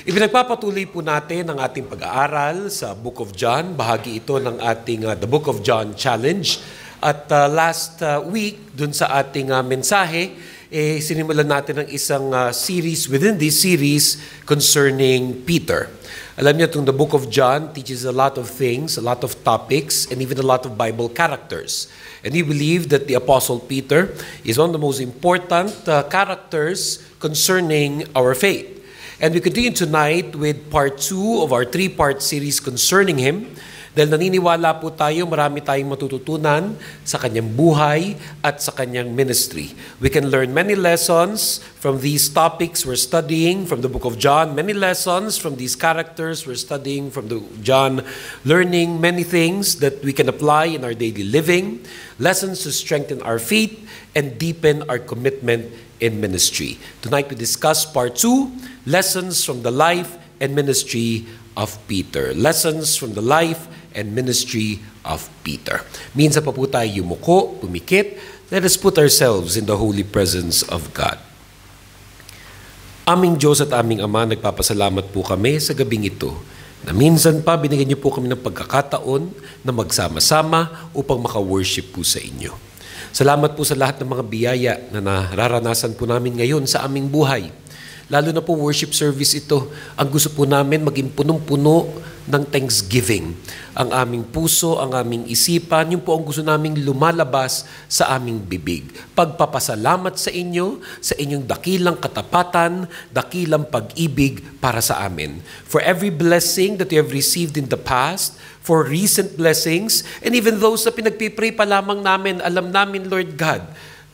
Ipinagpapatuloy po natin ang ating pag-aaral sa Book of John. Bahagi ito ng ating The Book of John Challenge. At last week, dun sa ating mensahe, sinimulan natin ang isang series within this series concerning Peter. Alam niyo, itong The Book of John teaches a lot of things, a lot of topics, and even a lot of Bible characters. And we believe that the Apostle Peter is one of the most important characters concerning our faith. And we continue tonight with part 2 of our 3-part series concerning him. Dahil naniniwala po tayo, marami tayong matututunan sa kanyang buhay at sa kanyang ministry. We can learn many lessons from these topics we're studying from the Book of John, many lessons from these characters we're studying from the John, learning many things that we can apply in our daily living, lessons to strengthen our faith and deepen our commitment in ministry. Tonight we discuss part 2, lessons from the life and ministry of Peter. Lessons from the life and ministry of Peter. Minsan pa po tayo yumuko, pumikit. Let us put ourselves in the holy presence of God. Aming Diyos at aming Ama, nagpapasalamat po kami sa gabing ito na minsan pa binigyan niyo po kami ng pagkakataon na magsama-sama upang maka-worship po sa inyo. Salamat po sa lahat ng mga biyaya na nararanasan po namin ngayon sa aming buhay. Lalo na po worship service ito. Ang gusto po namin maging punong-puno ng thanksgiving. Ang aming puso, ang aming isipan, yun po ang gusto naming lumalabas sa aming bibig. Pagpapasalamat sa inyo, sa inyong dakilang katapatan, dakilang pag-ibig para sa amin. For every blessing that you have received in the past, for recent blessings, and even those na pinagpipray pa lamang namin, alam namin, Lord God,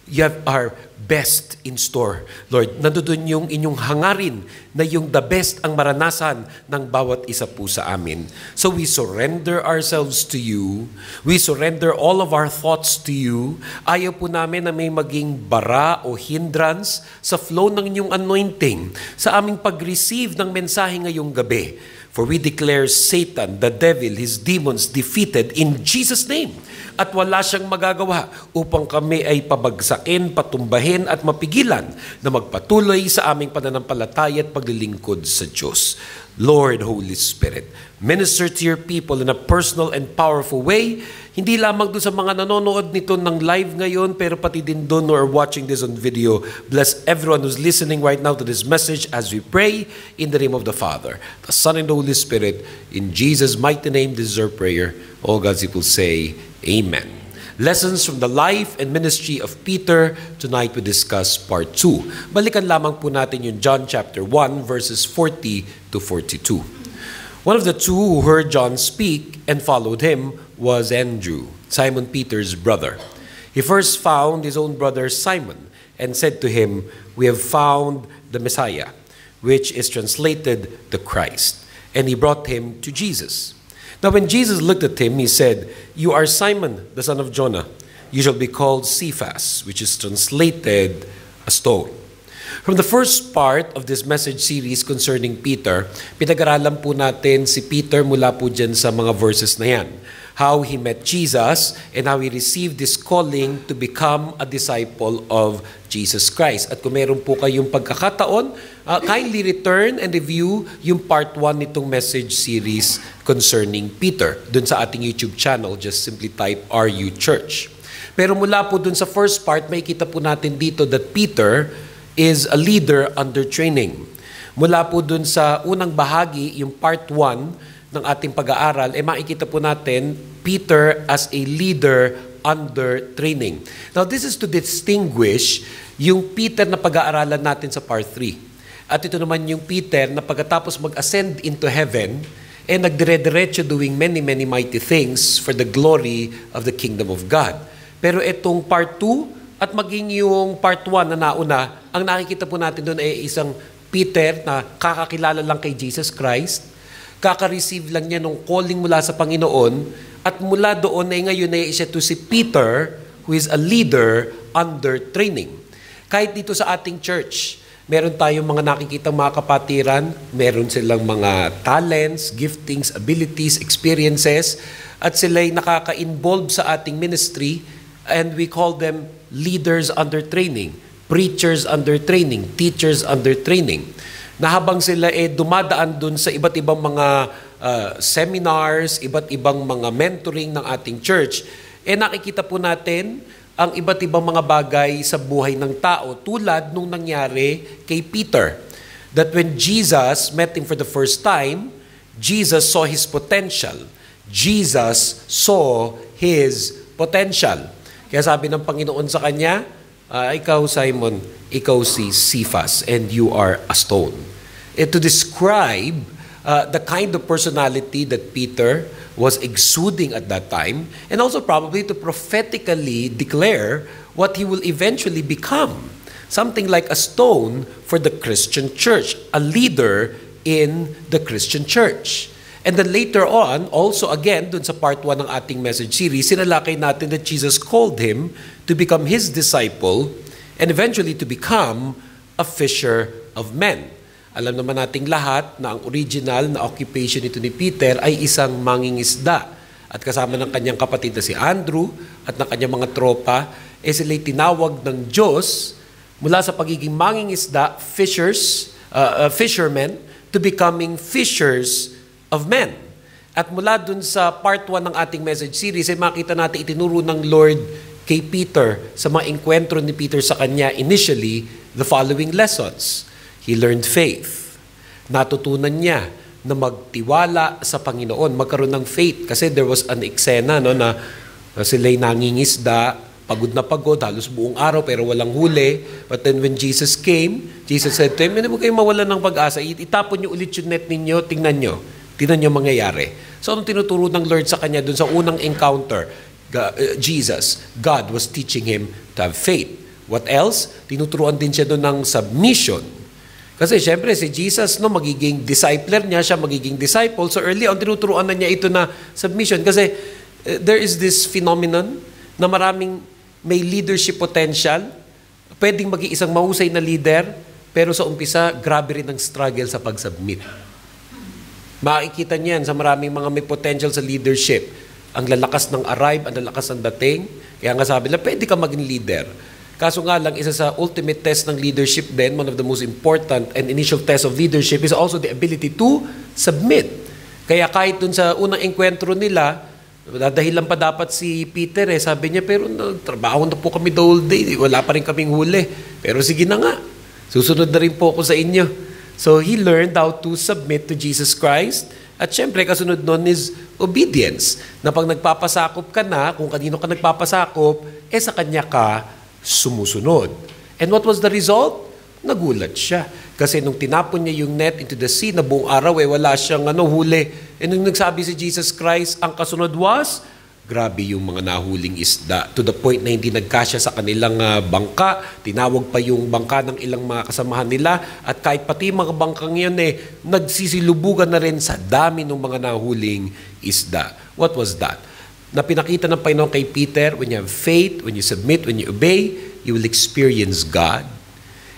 you have our best in store. Lord, nandoon yung inyong hangarin na yung the best ang maranasan ng bawat isa po sa amin. So we surrender ourselves to you. We surrender all of our thoughts to you. Ayaw po namin na may maging bara o hindrance sa flow ng inyong anointing sa aming pag-receive ng mensahe ngayong gabi. For we declare Satan, the devil, his demons defeated in Jesus' name. At wala siyang magagawa upang kami ay pabagsakin, patumbahin at mapigilan na magpatuloy sa aming pananampalataya at paglilingkod sa Diyos. Lord, Holy Spirit, minister to your people in a personal and powerful way. Hindi lamang doon sa mga nanonood nito ng live ngayon, pero pati din doon who are watching this on video. Bless everyone who's listening right now to this message as we pray in the name of the Father, the Son, and the Holy Spirit. In Jesus' mighty name, this is our prayer. All God's people say, Amen. Lessons from the life and ministry of Peter. Tonight we discuss part 2. Balikan lamang po natin yung John chapter 1 verses 40 to 42. One of the two who heard John speak and followed him was Andrew, Simon Peter's brother. He first found his own brother Simon and said to him, "We have found the Messiah," which is translated the Christ. And he brought him to Jesus. Now when Jesus looked at him, he said, "You are Simon, the son of Jonah. You shall be called Cephas," which is translated a stone. From the first part of this message series concerning Peter, pinag-aralan po natin si Peter mula po dyan sa mga verses na yan. How he met Jesus and how he received this calling to become a disciple of Jesus Christ. At kung meron po kayong pagkakataon, kindly return and review yung part 1 nitong message series concerning Peter. Dun sa ating YouTube channel, just simply type RU Church. Pero mula po dun sa first part, makikita po natin dito that Peter is a leader under training. Mula po dun sa unang bahagi, yung part 1 ng ating pag-aaral, makikita po natin Peter as a leader under training. Now, this is to distinguish yung Peter na pag-aaralan natin sa part 3. At ito naman yung Peter na pagkatapos mag-ascend into heaven, nagdire-diretso doing many, many mighty things for the glory of the kingdom of God. Pero itong part 2 at maging yung part 1 na nauna, ang nakikita po natin doon ay isang Peter na kakakilala lang kay Jesus Christ, kaka-receive lang niya ng calling mula sa Panginoon, at mula doon ay ngayon ay siya to si Peter, who is a leader under training. Kahit dito sa ating church, meron tayong mga nakikitang mga kapatiran, meron silang mga talents, giftings, abilities, experiences, at sila'y nakaka-involve sa ating ministry, and we call them leaders under training, preachers under training, teachers under training. na habang sila dumadaan dun sa iba't ibang mga seminars, iba't ibang mga mentoring ng ating church, nakikita po natin ang iba't ibang mga bagay sa buhay ng tao tulad nung nangyari kay Peter. That when Jesus met him for the first time, Jesus saw his potential. Jesus saw his potential. Kaya sabi ng Panginoon sa kanya, ikaw Simon, ikaw si Cephas and you are a stone. To describe the kind of personality that Peter was exuding at that time, and also probably to prophetically declare what he will eventually become. Something like a stone for the Christian church, a leader in the Christian church. And then later on, also again, dun sa part 1 ng ating message series, sinalakay natin that Jesus called him to become his disciple and eventually to become a fisher of men. Alam naman nating lahat na ang original na occupation nito ni Peter ay isang mangingisda. At kasama ng kanyang kapatid na si Andrew at ng kanyang mga tropa, sila'y tinawag ng Diyos mula sa pagiging mangingisda, fishermen, to becoming fishers of men. At mula dun sa part 1 ng ating message series, ay makita natin itinuro ng Lord kay Peter sa mga enkwentro ni Peter sa kanya initially the following lessons. He learned faith. Natutunan niya na magtiwala sa Panginoon, magkaroon ng faith. Kasi there was an eksena na sila'y nangingisda, pagod na pagod, halos buong araw pero walang huli. But then when Jesus came, Jesus said to him, hindi mo kayo mawalan ng pag-asa, itapon niyo ulit yung net ninyo, tingnan niyo mangyayari. So anong tinuturo ng Lord sa kanya dun sa unang encounter? God was teaching him to have faith. What else? Tinuturuan din siya dun ng submission. Kasi syempre si Jesus magiging discipler niya, siya magiging disciple. So early on, tinuturuan na niya ito na submission. Kasi there is this phenomenon na maraming may leadership potential, pwedeng maging isang mahusay na leader, pero sa umpisa, grabe rin ang struggle sa pag-submit. Makikita niyan sa maraming mga may potential sa leadership. Ang lalakas ng arrive, ang lalakas ng dating. Kaya nga sabi nila, pwede ka maging leader. Kaso nga lang, isa sa ultimate test ng leadership din, one of the most important and initial test of leadership is also the ability to submit. Kaya kahit dun sa unang enkwentro nila, dadahilan pa dapat si Peter sabi niya, pero trabaho na po kami the whole day, wala pa rin kaming huli. Pero sige na nga, susunod na rin po ako sa inyo. So he learned how to submit to Jesus Christ. At syempre, kasunod nun is obedience. Na pag nagpapasakop ka na, kung kanino ka nagpapasakop, sa kanya ka sumusunod. And what was the result? Nagulat siya. Kasi nung tinapon niya yung net into the sea na buong araw, wala siyang huli. And nung nagsabi si Jesus Christ, ang kasunod was, grabe yung mga nahuling isda. To the point na hindi nagkasya sa kanilang bangka. Tinawag pa yung bangka ng ilang mga kasamahan nila. At kahit pati mga bangkang yun, nagsisilubugan na rin sa dami ng mga nahuling isda. What was that? Na pinakita ng Panginoon kay Peter, when you have faith, when you submit, when you obey, you will experience God.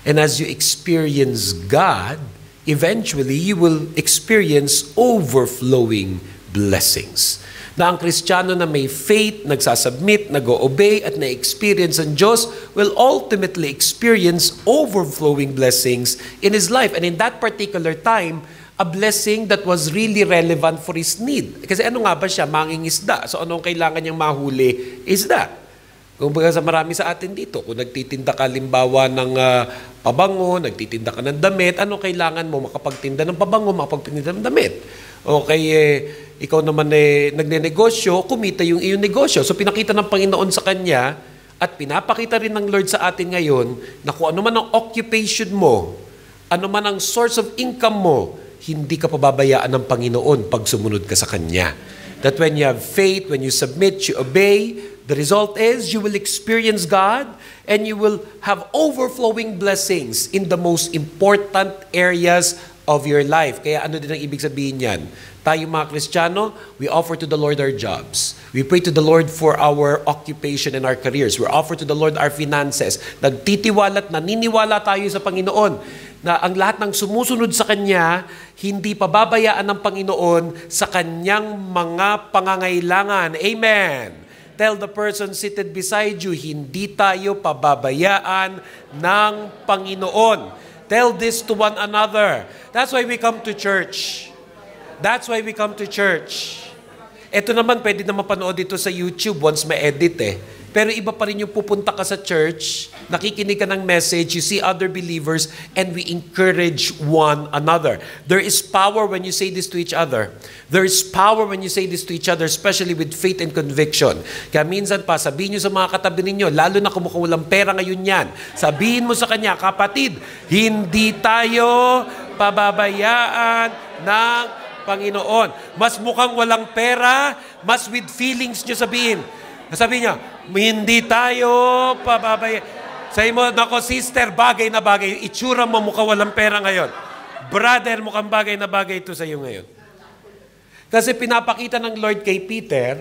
And as you experience God, eventually you will experience overflowing blessings. Na ang Kristiyano na may faith, nagsasubmit, nag-obey, at na-experience ang Diyos will ultimately experience overflowing blessings in his life. And in that particular time, a blessing that was really relevant for his need. Kasi ano nga ba siya? Mangingisda. So anong kailangan niyang mahuli? Isda. Kung baga sa marami sa atin dito, kung nagtitinda ka limbawa ng pabango, nagtitinda ka ng damit, ano kailangan mo? Makapagtinda ng pabango, makapagtinda ng damit. Okay, ikaw naman nagnenegosyo, kumita yung iyong negosyo. So pinakita ng Panginoon sa kanya at pinapakita rin ng Lord sa atin ngayon na kung ano man ang occupation mo, ano man ang source of income mo, hindi ka pababayaan ng Panginoon pag sumunod ka sa Kanya. That when you have faith, when you submit, you obey, the result is you will experience God and you will have overflowing blessings in the most important areas of your life. Kaya ano din ang ibig sabihin yan? Tayo mga Kristiyano, we offer to the Lord our jobs. We pray to the Lord for our occupation and our careers. We offer to the Lord our finances. Nagtitiwala at naniniwala tayo sa Panginoon na ang lahat ng sumusunod sa Kanya, hindi pababayaan ng Panginoon sa Kanyang mga pangangailangan. Amen. Tell the person seated beside you, hindi tayo pababayaan ng Panginoon. Tell this to one another. That's why we come to church. That's why we come to church. Ito naman, pwede naman panood dito sa YouTube once ma-edit eh. Pero iba pa rin yung pupunta ka sa church, nakikinig ka ng message, you see other believers, and we encourage one another. There is power when you say this to each other. There is power when you say this to each other, especially with faith and conviction. Kaya minsan pa, sabihin nyo sa mga katabi ninyo, lalo na kung mukhang walang pera ngayon yan, sabihin mo sa kanya, kapatid, hindi tayo pababayaan ng Panginoon. Mas mukhang walang pera, mas with feelings nyo sabihin. Sabi niya, hindi tayo pababay. Sabi mo, nako sister, bagay na bagay. Itsura mo mukha walang pera ngayon. Brother, mukhang bagay na bagay ito sa iyo ngayon. Kasi pinapakita ng Lord kay Peter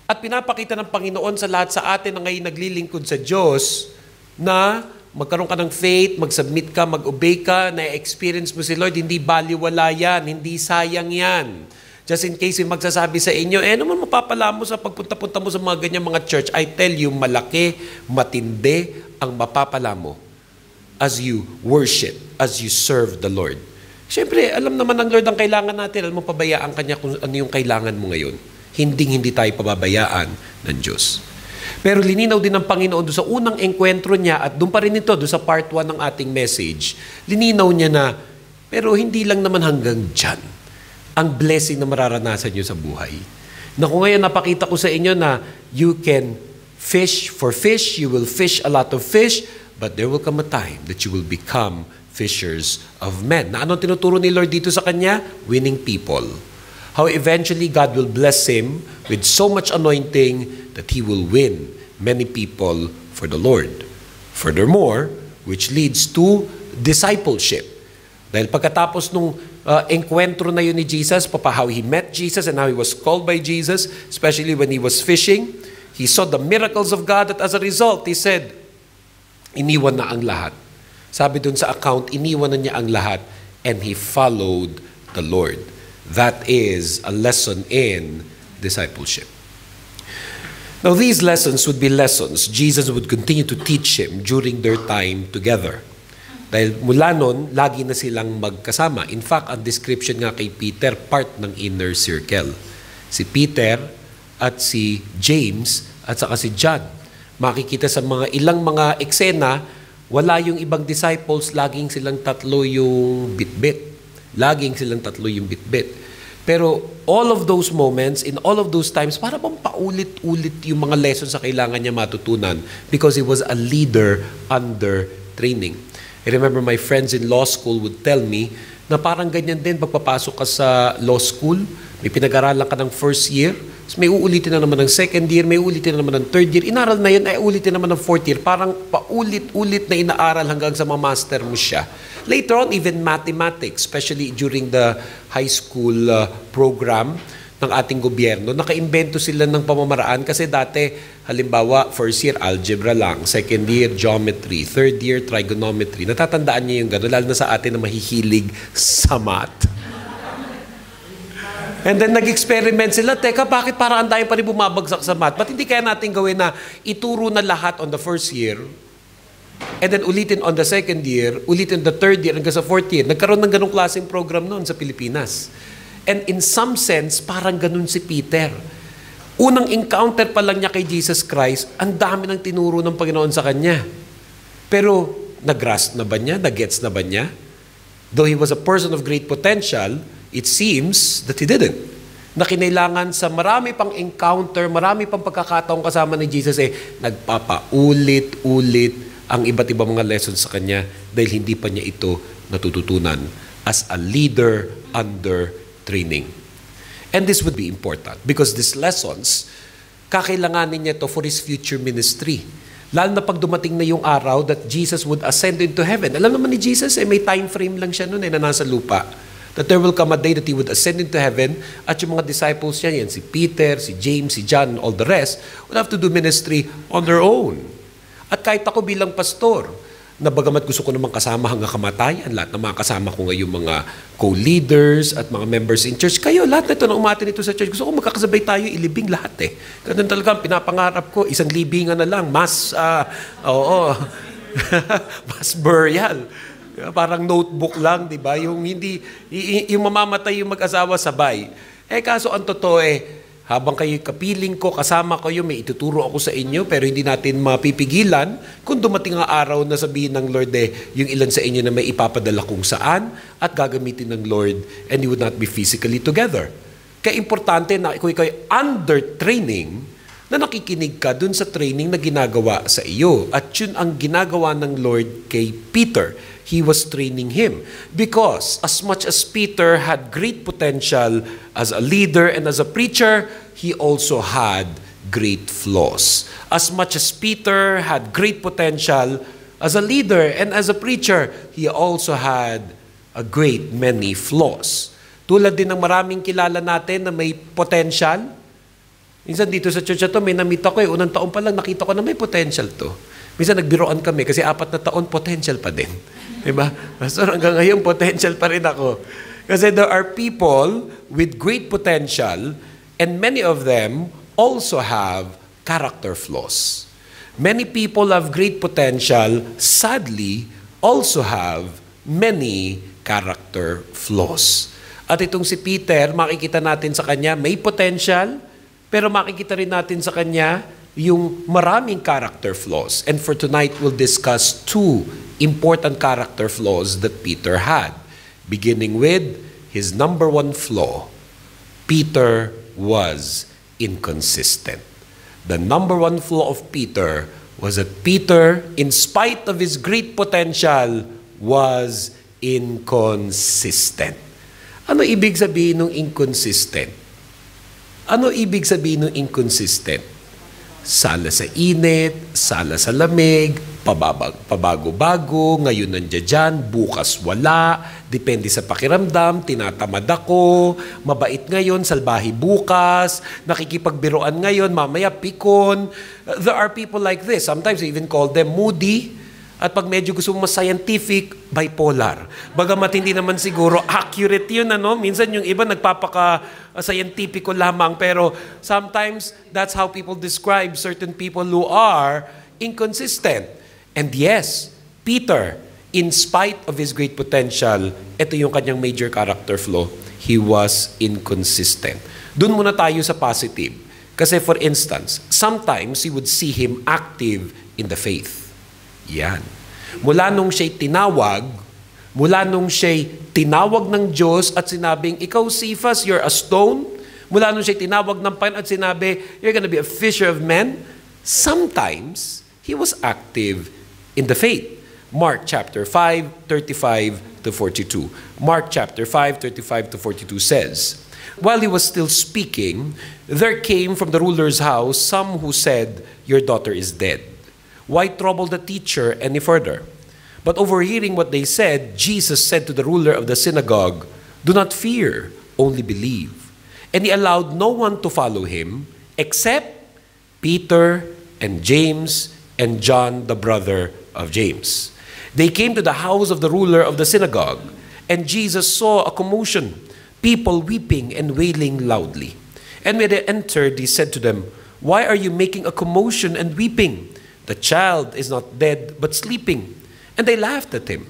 at pinapakita ng Panginoon sa lahat sa atin na ngayon naglilingkod sa Diyos na magkaroon ka ng faith, mag-submit ka, mag-obey ka, na-experience mo si Lord, hindi baliwala yan, hindi sayang yan. Just in case yung magsasabi sa inyo, naman mapapala mo sa pagpunta-punta mo sa mga ganyan mga church, I tell you, malaki, matindi ang mapapala mo as you worship, as you serve the Lord. Siyempre, alam naman ng Lord ang kailangan natin. Alam mo, pabayaan Kanya kung ano yung kailangan mo ngayon. Hindi tayo pababayaan ng Diyos. Pero lininaw din ng Panginoon doon sa unang enkwentro niya at doon pa rin ito, doon sa part 1 ng ating message, lininaw niya na, pero hindi lang naman hanggang dyan ang blessing na mararanasan nyo sa buhay. Na kung ngayon napakita ko sa inyo na you can fish for fish, you will fish a lot of fish, but there will come a time that you will become fishers of men. Na anong tinuturo ni Lord dito sa kanya? Winning people. How eventually God will bless him with so much anointing that he will win many people for the Lord. Furthermore, which leads to discipleship. Dahil pagkatapos nung enkwentro na yun ni Jesus, how he met Jesus and how he was called by Jesus, especially when he was fishing, he saw the miracles of God that as a result, he said, iniwan na ang lahat. Sabi dun sa account, iniwan na niya ang lahat and he followed the Lord. That is a lesson in discipleship. Now these lessons would be lessons Jesus would continue to teach him during their time together. Dahil mula nun, lagi na silang magkasama. In fact, ang description nga kay Peter, part ng inner circle. Si Peter at si James at saka si John. Makikita sa mga ilang mga eksena, wala yung ibang disciples, laging silang tatlo yung bitbit. Laging silang tatlo yung bitbit. Pero all of those moments, in all of those times, para bang paulit-ulit yung mga lessons sa kailangan niya matutunan because he was a leader under training. I remember my friends in law school would tell me na parang ganyan din pagpapasok ka sa law school, may pinag-aralan ka ng first year, may uulitin na naman ng second year, may uulitin na naman ng third year, inaral na yun, ay uulitin naman ng fourth year, parang paulit-ulit na inaaral hanggang sa ma-master mo siya. Later on, even mathematics, especially during the high school program ng ating gobyerno, nakaimbento sila ng pamamaraan kasi dati, halimbawa, first year, algebra lang, second year, geometry, third year, trigonometry. Natatandaan niyo yung gano'n, lalo na sa atin na mahihilig sa math. And then nag-experiment sila, teka, bakit parang ang dami pa rin bumabagsak sa math? Ba't hindi kaya natin gawin na ituro na lahat on the first year, and then ulitin on the second year, ulitin the third year, hanggang sa fourth year. Nagkaroon ng ganong klaseng program noon sa Pilipinas. And in some sense, parang ganun si Peter. Unang encounter pa lang niya kay Jesus Christ, ang dami ng tinuro ng Panginoon sa kanya. Pero, nag-grasp na ba niya? Nag-gets na ba niya? Though he was a person of great potential, it seems that he didn't. Na kinailangan sa marami pang encounter, marami pang pagkakataong kasama ni Jesus, nagpapaulit-ulit ang iba't ibang mga lessons sa kanya dahil hindi pa niya ito natututunan as a leader under training. And this would be important because these lessons, kakailanganin niya to for his future ministry. Lalo na pag dumating na yung araw that Jesus would ascend into heaven. Alam naman ni Jesus, may time frame lang siya noon na nasa lupa. That there will come a day that he would ascend into heaven at yung mga disciples niya, yan, si Peter, si James, si John, and all the rest, would have to do ministry on their own. At kahit ako bilang pastor, na bagamat gusto ko namang kasama hanggang kamatayan, lahat ng mga kasama ko ngayong mga co-leaders at mga members in church, kayo, lahat na ito na umatin ito sa church, gusto ko magkakasabay tayo, ilibing lahat eh. Ganun talaga, pinapangarap ko, isang libingan na lang, mass burial. Parang notebook lang, di ba? Yung hindi, yung mamamatay yung mag-asawa sabay. Kaso ang totoo habang kayo kapiling ko, kasama kayo, may ituturo ako sa inyo, pero hindi natin mapipigilan kung dumating ang araw na sabihin ng Lord yung ilan sa inyo na may ipapadala kung saan at gagamitin ng Lord and you would not be physically together. Kaya importante na ikaw under training na nakikinig ka dun sa training na ginagawa sa iyo. At yun ang ginagawa ng Lord kay Peter. He was training him. Because as much as Peter had great potential as a leader and as a preacher, he also had great flaws. As much as Peter had great potential as a leader and as a preacher, he also had a great many flaws. Tulad din ng maraming kilala natin na may potential. Minsan dito sa church ito, may namita ko unang taon pa lang nakita ko na may potential to. Minsan nagbiroan kami kasi 4 na taon, potential pa din. Diba? Pastor, hanggang ngayon, potential pa rin ako. Kasi there are people with great potential and many of them also have character flaws. Many people have great potential, sadly, also have many character flaws. At itong si Peter, makikita natin sa kanya, may potential, pero makikita rin natin sa kanya yung maraming character flaws. And for tonight, we'll discuss 2 important character flaws that Peter had. Beginning with his number 1 flaw, Peter was inconsistent. The number 1 flaw of Peter was that Peter, in spite of his great potential, was inconsistent. Ano ibig sabihin ng inconsistent? Ano ibig sabihin ng inconsistent? Sala sa init, sala sa lamig, pabago-bago, ngayon nandiyan dyan, bukas wala, depende sa pakiramdam, tinatamad ako, mabait ngayon, salbahi bukas, nakikipagbiroan ngayon, mamaya pikon. There are people like this. Sometimes we even call them moody. At pag medyo gusto mo mas scientific, bipolar. Bagamat hindi naman siguro accurate yun, minsan yung iba nagpapaka-scientifico lamang, pero sometimes that's how people describe certain people who are inconsistent. And yes, Peter, in spite of his great potential, ito yung kanyang major character flaw, he was inconsistent. Doon muna tayo sa positive. Kasi for instance, sometimes you would see him active in the faith. Yan. Mula nung siya'y tinawag ng Diyos at sinabing, ikaw Cephas, you're a stone. Mula nung siya'y tinawag ng Panginoon at sinabi, you're gonna be a fisher of men. Sometimes, he was active in the faith. Mark chapter 5, 35 to 42. Mark chapter 5, 35 to 42 says, while he was still speaking, there came from the ruler's house some who said, your daughter is dead. Why trouble the teacher any further? But overhearing what they said, Jesus said to the ruler of the synagogue, do not fear, only believe. And he allowed no one to follow him except Peter and James and John, the brother of James. They came to the house of the ruler of the synagogue, and Jesus saw a commotion, people weeping and wailing loudly. And when they entered, he said to them, why are you making a commotion and weeping? The child is not dead, but sleeping. And they laughed at him.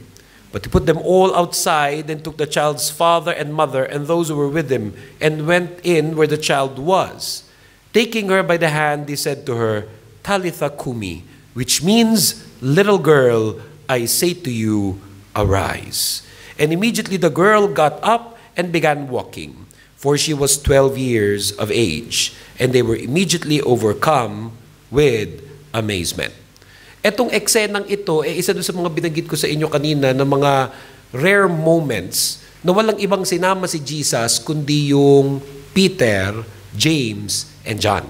But he put them all outside and took the child's father and mother and those who were with him and went in where the child was. Taking her by the hand, he said to her, Talitha Kumi, which means, little girl, I say to you, arise. And immediately the girl got up and began walking, for she was 12 years of age. And they were immediately overcome with amazement. Etong eksenang ito, isa doon sa mga binanggit ko sa inyo kanina na mga rare moments na walang ibang sinama si Jesus kundi yung Peter, James, and John.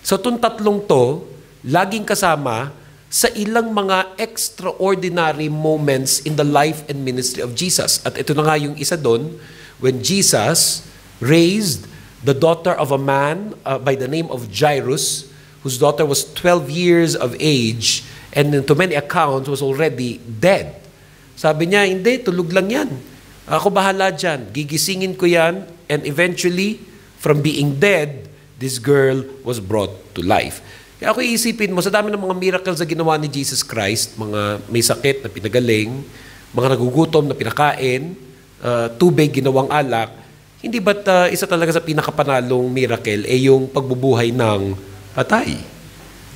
So itong tatlong to, laging kasama sa ilang mga extraordinary moments in the life and ministry of Jesus. At ito na nga yung isa doon, when Jesus raised the daughter of a man by the name of Jairus, whose daughter was 12 years of age and to many accounts was already dead. Sabi niya, hindi, tulog lang yan. Ako bahala dyan. Gigisingin ko yan. And eventually, from being dead, this girl was brought to life. Kaya ako iisipin mo, sa dami ng mga miracles na ginawa ni Jesus Christ, mga may sakit na pinagaling, mga nagugutom na pinakain, tubig ginawang alak, hindi ba't isa talaga sa pinakapanalong miracle yung pagbubuhay ng patay?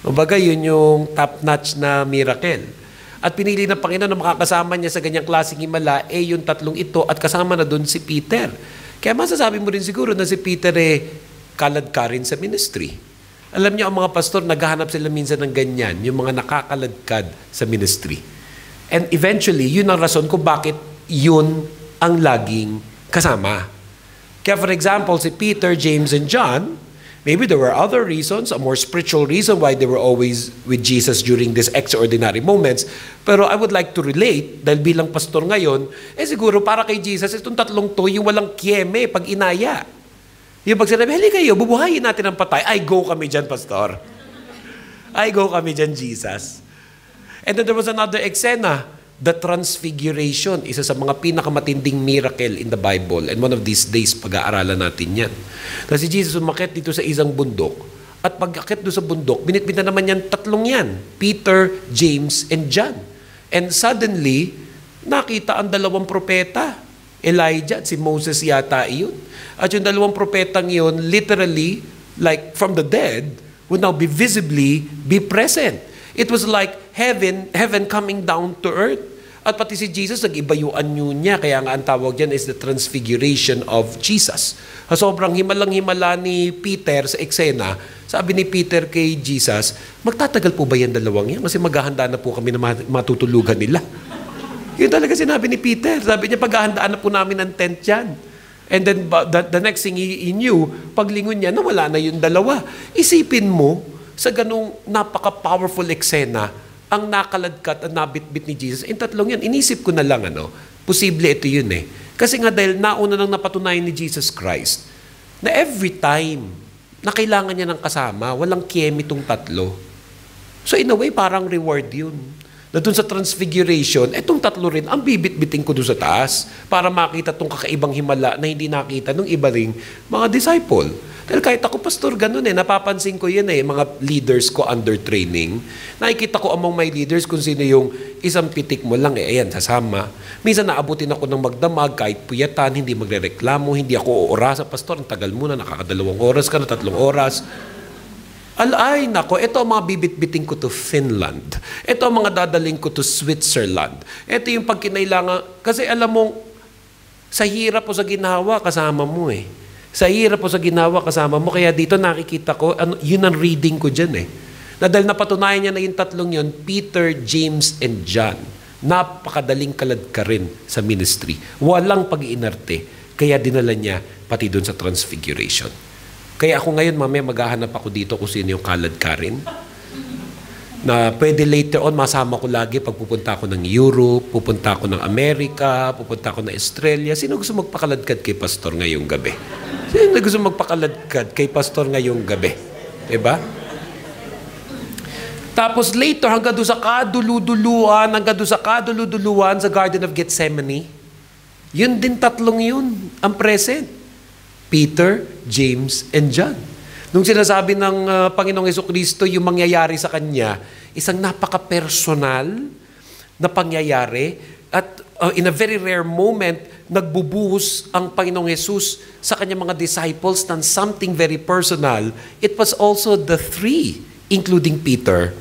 Kumbaga, yun yung top-notch na miracle. At pinili ng Panginoon na makakasama niya sa ganyang klaseng himala, yung tatlong ito at kasama na doon si Peter. Kaya masasabi mo rin siguro na si Peter kalad ka rin sa ministry. Alam niyo, ang mga pastor, naghahanap sila minsan ng ganyan, yung mga nakakaladkad sa ministry. And eventually, yun ang rason kung bakit yun ang laging kasama. Kaya for example, si Peter, James, and John, maybe there were other reasons, a more spiritual reason why they were always with Jesus during these extraordinary moments. Pero I would like to relate, dahil bilang pastor ngayon, siguro para kay Jesus, itong tatlong to, yung walang kieme, pag inaya. Yung pag sinabi, hali kayo, bubuhayin natin ang patay. Ay, go kami dyan, pastor. Ay, go kami dyan, Jesus. And then there was another eksena, the transfiguration, isa sa mga pinakamatinding miracle in the Bible. And one of these days, pag-aaralan natin yan. Kasi Jesus umakyat dito sa isang bundok. At pag-akyat doon sa bundok, binitbit na naman yan, tatlong yan. Peter, James, and John. And suddenly, nakita ang dalawang propeta. Elijah at si Moses yata iyon. At yung dalawang propetang yun, literally, like from the dead, would now visibly be present. It was like heaven coming down to earth. At pati si Jesus, nag-iba yung anyo niya. Kaya nga ang tawag dyan is the transfiguration of Jesus. Sobrang himalang-himala ni Peter sa eksena. Sabi ni Peter kay Jesus, magtatagal po ba yan dalawang yan? Kasi maghahanda na po kami na matutulugan nila. Yun talaga sinabi ni Peter. Sabi niya, paghahandaan na po namin ng tent yan. And then the next thing he knew, paglingon niya, nawala na yung dalawa. Isipin mo, sa ganung napaka-powerful eksena, ang nakaladkat at nabitbit ni Jesus, tatlong yan, inisip ko na lang, posible ito yun Kasi nga dahil nauna nang napatunayan ni Jesus Christ, na every time na kailangan niya ng kasama, walang kiemi itong tatlo. So in a way, parang reward yun. Na dun sa transfiguration, etong tatlo rin, ang bibit-biting ko doon sa taas para makita itong kakaibang himala na hindi nakita ng iba ring mga disciple. Dahil kahit ako, pastor, ganun napapansin ko yan mga leaders ko under training. Nakikita ko among my leaders kung sino yung isang pitik mo lang, ayan, sasama. Minsan naabutin ako ng magdamag, kahit puyatan, hindi magrereklamo, hindi ako oorasa, pastor, ang tagal muna, nakaka2 oras ka na, 3 oras. Ay, nako, ito ang mga bibit-biting ko to Finland. Ito ang mga dadaling ko to Switzerland. Ito yung pagkinailangan. Kasi alam mo, sa hirap o sa ginawa, kasama mo Sa hirap o sa ginawa, kasama mo. Kaya dito nakikita ko, yun ang reading ko dyan Na dahil napatunayan niya na yung tatlong yun, Peter, James, and John, napakadaling kalad ka rin sa ministry. Walang pag-iinarte. Kaya dinala niya pati doon sa transfiguration. Kaya ako ngayon, mamaya maghahanap ako dito kung sino yung kalad ka rin. Na pwede later on, masama ko lagi pag pupunta ako ng Europe, pupunta ako ng Amerika, pupunta ako ng Australia. Sino gusto magpakaladkad kay pastor ngayong gabi? Sino gusto magpakaladkad kay pastor ngayong gabi? Diba? Tapos later, hanggang doon sa kaduluduluan sa Garden of Gethsemane, yun din tatlong yun, ang present. Peter, James, and John. Nung sinasabi ng Panginoong Jesucristo yung mangyayari sa Kanya, isang napaka-personal na pangyayari at in a very rare moment, nagbubuhos ang Panginoong Jesus sa Kanyang mga disciples ng something very personal. It was also the three, including Peter,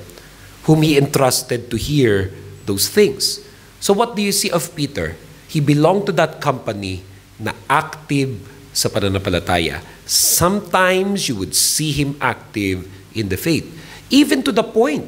whom He entrusted to hear those things. So what do you see of Peter? He belonged to that company na active sa pananampalataya. Sometimes you would see him active in the faith. Even to the point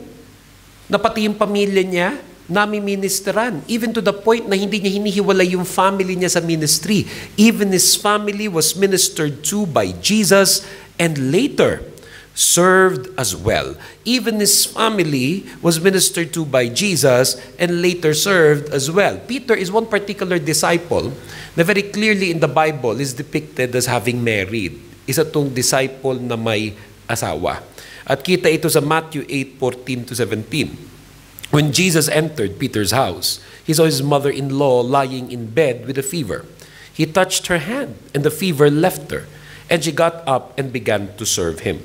na pati yung pamilya niya nami-ministeran. Even to the point na hindi niya hinihiwalay yung family niya sa ministry. Even his family was ministered to by Jesus and later served as well. Even his family was ministered to by Jesus and later served as well. Peter is one particular disciple na very clearly in the Bible is depicted as having married. Isa tong disciple na may asawa. At kita ito sa Matthew 8:14-17. When Jesus entered Peter's house, he saw his mother-in-law lying in bed with a fever. He touched her hand, and the fever left her, and she got up and began to serve him.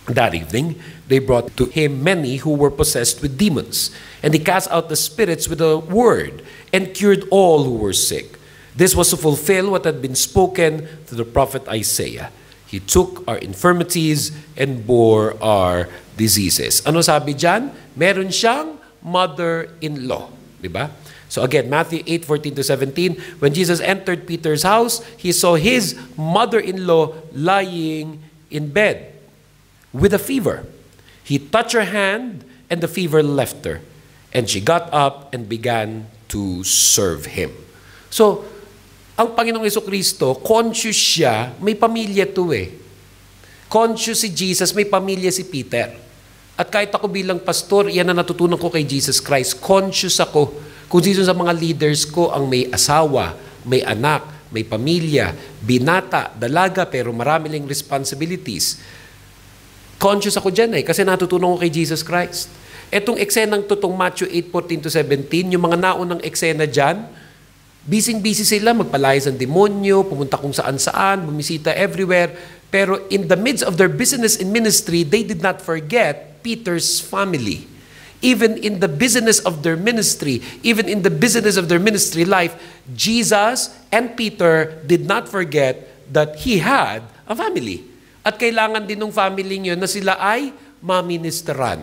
That evening, they brought to him many who were possessed with demons, and he cast out the spirits with a word and cured all who were sick. This was to fulfill what had been spoken through the prophet Isaiah. He took our infirmities and bore our diseases. Ano sabi dyan? Meron siyang mother-in-law. Diba? So again, Matthew 8:14-17, when Jesus entered Peter's house, he saw his mother-in-law lying in bed with a fever. He touched her hand, and the fever left her. And she got up and began to serve him. So, ang Panginoong Jesucristo, conscious siya, may pamilya to eh. Conscious si Jesus, may pamilya si Peter. At kahit ako bilang pastor, yan na natutunan ko kay Jesus Christ. Conscious ako kung sino sa mga leaders ko ang may asawa, may anak, may pamilya, binata, dalaga, pero marami lang responsibilities. Conscious ako dyan eh, kasi natutunan ko kay Jesus Christ. Etong eksenang tutong Matthew 8:14-17, yung mga naunang eksena dyan, busy sila, magpalayas ng demonyo, pumunta kung saan-saan, bumisita everywhere. Pero in the midst of their business and ministry, they did not forget Peter's family. Even in the business of their ministry, even in the business of their ministry life, Jesus and Peter did not forget that he had a family. At kailangan din ng family yun na sila ay maministeran.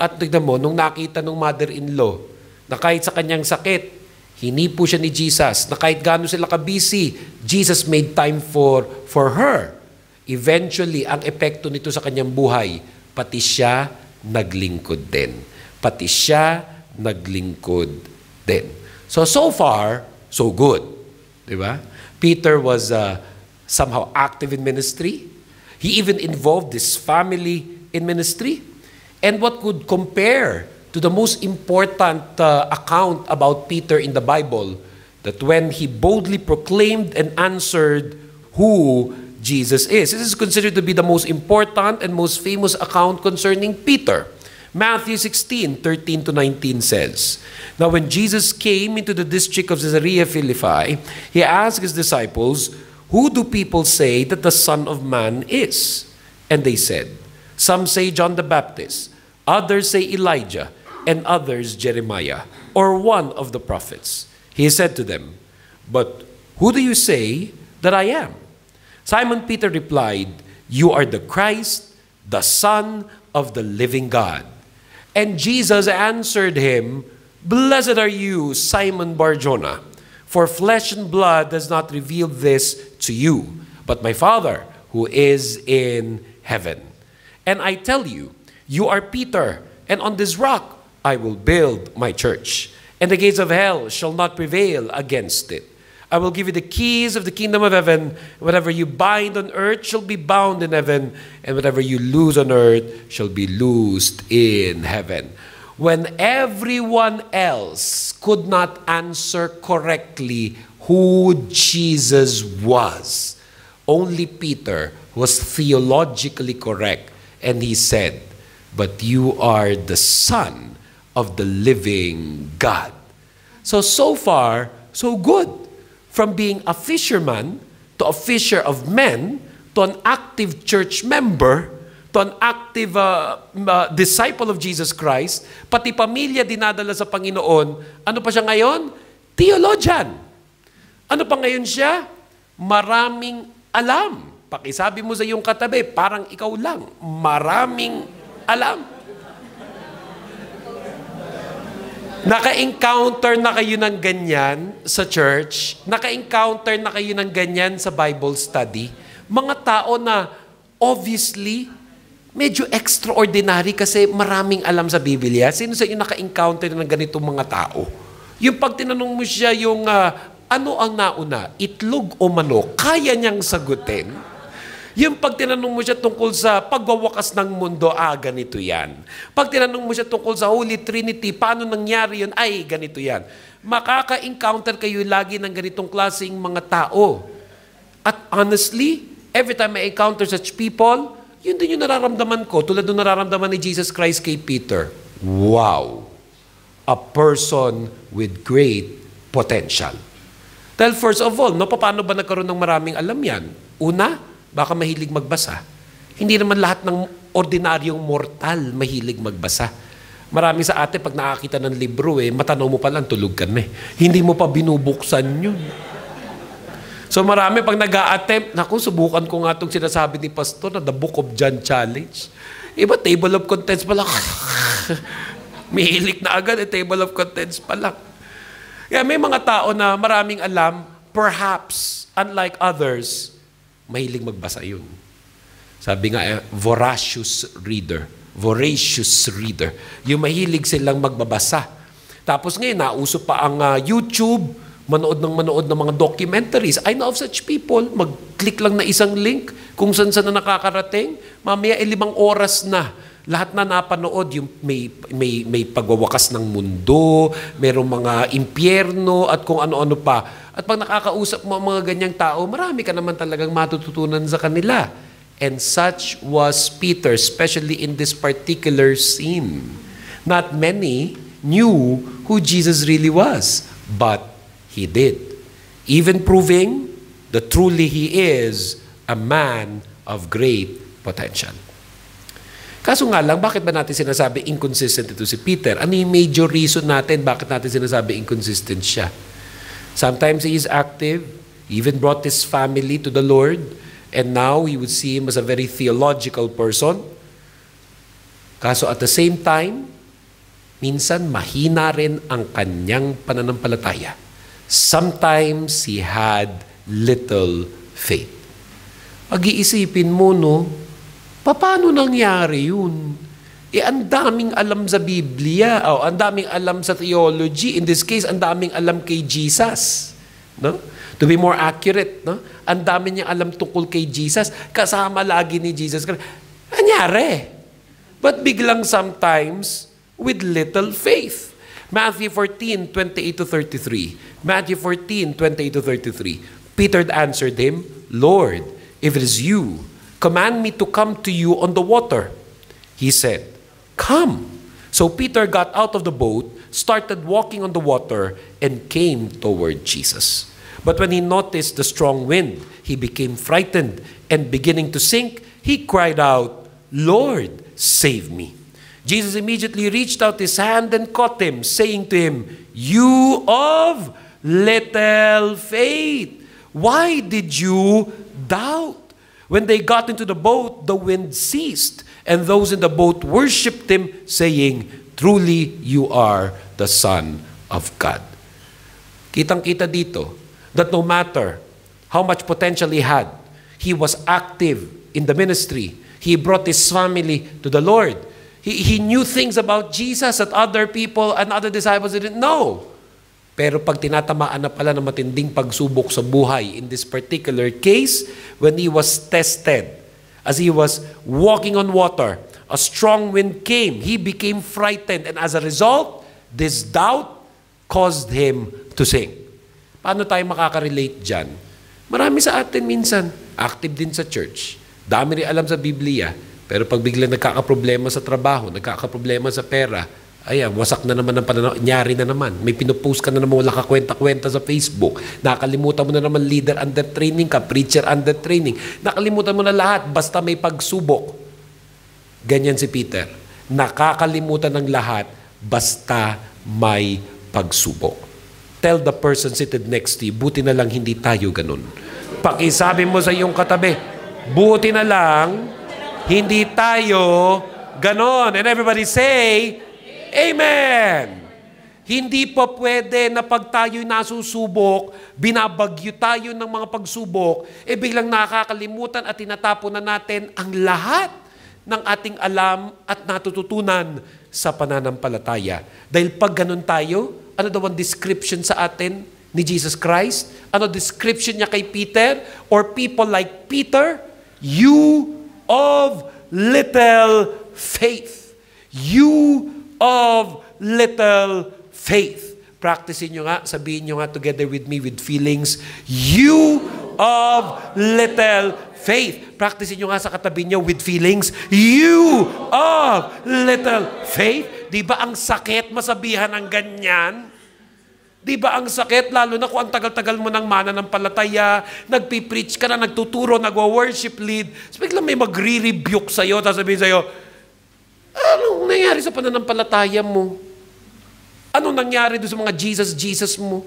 At tignan mo, nung nakita ng mother-in-law na kahit sa kanyang sakit, hinipo siya ni Jesus, na kahit gaano sila ka-busy, Jesus made time for her. Eventually, ang epekto nito sa kanyang buhay, pati siya naglingkod din. Pati siya naglingkod din. So far, so good. Diba? Peter was somehow active in ministry. He even involved his family in ministry. And what could compare to the most important account about Peter in the Bible, that when he boldly proclaimed and answered who Jesus is. This is considered to be the most important and most famous account concerning Peter. Matthew 16:13-19 says, Now when Jesus came into the district of Caesarea Philippi, he asked his disciples, Who do people say that the Son of Man is? And they said, Some say John the Baptist, others say Elijah, and others Jeremiah, or one of the prophets. He said to them, But who do you say that I am? Simon Peter replied, You are the Christ, the Son of the living God. And Jesus answered him, Blessed are you, Simon Bar-Jonah, for flesh and blood has not revealed this to you, but my Father who is in heaven. And I tell you, you are Peter, and on this rock I will build my church, and the gates of hell shall not prevail against it. I will give you the keys of the kingdom of heaven. Whatever you bind on earth shall be bound in heaven, and whatever you loose on earth shall be loosed in heaven. When everyone else could not answer correctly who Jesus was, only Peter was theologically correct, and he said, But you are the Son of the living God. So far, so good. From being a fisherman to a fisher of men to an active church member to an active disciple of Jesus Christ, pati pamilya dinadala sa Panginoon. Ano pa siya ngayon? Theologian. Ano pa ngayon siya? Maraming alam. Pakisabi mo sa iyong katabi, parang ikaw lang. Maraming alam. Naka-encounter na kayo ng ganyan sa church? Naka-encounter na kayo ng ganyan sa Bible study? Mga tao na obviously medyo extraordinary kasi maraming alam sa Biblia. Sino sa inyo naka-encounter ng ganitong mga tao? Yung pag tinanong mo siya yung ano ang nauna, itlog o manok, kaya niyang sagutin. Yung pag tinanong mo siya tungkol sa pagwawakas ng mundo, ganito yan. Pag tinanong mo siya tungkol sa Holy Trinity, paano nangyari yun? Ay, ganito yan. Makaka-encounter kayo lagi ng ganitong klaseng mga tao. At honestly, every time I encounter such people, yun din yung nararamdaman ko, tulad ng nararamdaman ni Jesus Christ kay Peter. Wow! A person with great potential. Dahil first of all, paano ba nagkaroon ng maraming alam yan? Una, baka mahilig magbasa. Hindi naman lahat ng ordinaryong mortal mahilig magbasa. Marami sa atin, pag nakakita ng libro, matanaw mo pa lang, tulog ka na. Hindi mo pa binubuksan yun. So marami, pag nag-a-attempt, naku, subukan ko nga itong sinasabi ni Pastor na The Book of John Challenge. Iba, table of contents pa lang. Mihilik na agad, table of contents pa lang. Kaya may mga tao na maraming alam, perhaps, unlike others, mahilig magbasa yun. Sabi nga, voracious reader. Yung mahilig silang magbabasa. Tapos ngayon, nauso pa ang YouTube, manood ng mga documentaries. I know of such people, mag-click lang na isang link, kung saan na nakakarating, mamaya 5 oras na. Lahat na napanood, yung may pagwawakas ng mundo, merong mga impyerno, at kung ano-ano pa. At pag nakakausap mo ang mga ganyang tao, marami ka naman talagang matututunan sa kanila. And such was Peter, especially in this particular scene. Not many knew who Jesus really was, but he did. Even proving that truly he is a man of great potential. Kaso nga lang, bakit ba natin sinasabi inconsistent ito si Peter? Ano yung major reason natin bakit natin sinasabi inconsistent siya? Sometimes he is active, he even brought his family to the Lord, and now we would see him as a very theological person. Kaso at the same time, minsan mahina rin ang kanyang pananampalataya. Sometimes he had little faith. Pag-iisipin mo, no, paano nangyari yun? Ang daming alam sa Biblia, ang daming alam sa theology. In this case, ang daming alam kay Jesus. No? To be more accurate, no? Ang dami niyang alam tungkol kay Jesus. Kasama lagi ni Jesus. Nangyari. But biglang sometimes, with little faith. Matthew 14:28-33. Matthew 14:28-33. Peter answered him, Lord, if it is you, command me to come to you on the water. He said, come. So Peter got out of the boat, started walking on the water, and came toward Jesus. But when he noticed the strong wind, he became frightened, and beginning to sink, he cried out, Lord, save me. Jesus immediately reached out his hand and caught him, saying to him, you of little faith, why did you doubt? When they got into the boat, the wind ceased, and those in the boat worshipped him, saying, truly you are the Son of God. Kitang-kita dito that no matter how much potential he had, he was active in the ministry. He brought his family to the Lord. He knew things about Jesus that other people and other disciples didn't know. Pero pag tinatamaan na pala ng matinding pagsubok sa buhay, in this particular case, when he was tested, as he was walking on water, a strong wind came, he became frightened, and as a result, this doubt caused him to sink. Paano tayo makaka-relate dyan? Marami sa atin minsan, active din sa church, dami rin alam sa Biblia, pero pag biglang nagkakaproblema sa trabaho, nagkakaproblema sa pera, ayan, wasak na naman ang pananaw, nyari na naman. May pinupost ka na naman, wala ka kwenta-kwenta sa Facebook. Nakalimutan mo na naman leader under training ka, preacher under training. Nakalimutan mo na lahat, basta may pagsubok. Ganyan si Peter. Nakakalimutan ng lahat, basta may pagsubok. Tell the person seated next to you, buti na lang hindi tayo ganun. Pakisabi mo sa iyong katabi, buti na lang, hindi tayo ganon. And everybody say, Amen! Hindi pa pwede na pag tayo'y nasusubok, binabagyo tayo ng mga pagsubok, biglang nakakalimutan at tinatapon na natin ang lahat ng ating alam at natututunan sa pananampalataya. Dahil pag ganun tayo, ano daw ang description sa atin ni Jesus Christ? Ano description niya kay Peter? Or people like Peter? You of little faith. You of little faith. Practicein nyo nga, sabihin nyo nga together with me with feelings, you of little faith. Practicein nyo nga sa katabi nyo with feelings, you of little faith. Di ba ang sakit masabihan ng ganyan? Di ba ang sakit, lalo na kung ang tagal-tagal mo ng mananampalataya, nagpipreach ka na, nagtuturo, nagwa-worship lead, so biglang may magre-rebuke sa'yo, tapos sabihin sa'yo, anong nangyari sa pananampalataya mo? Anong nangyari doon sa mga Jesus mo?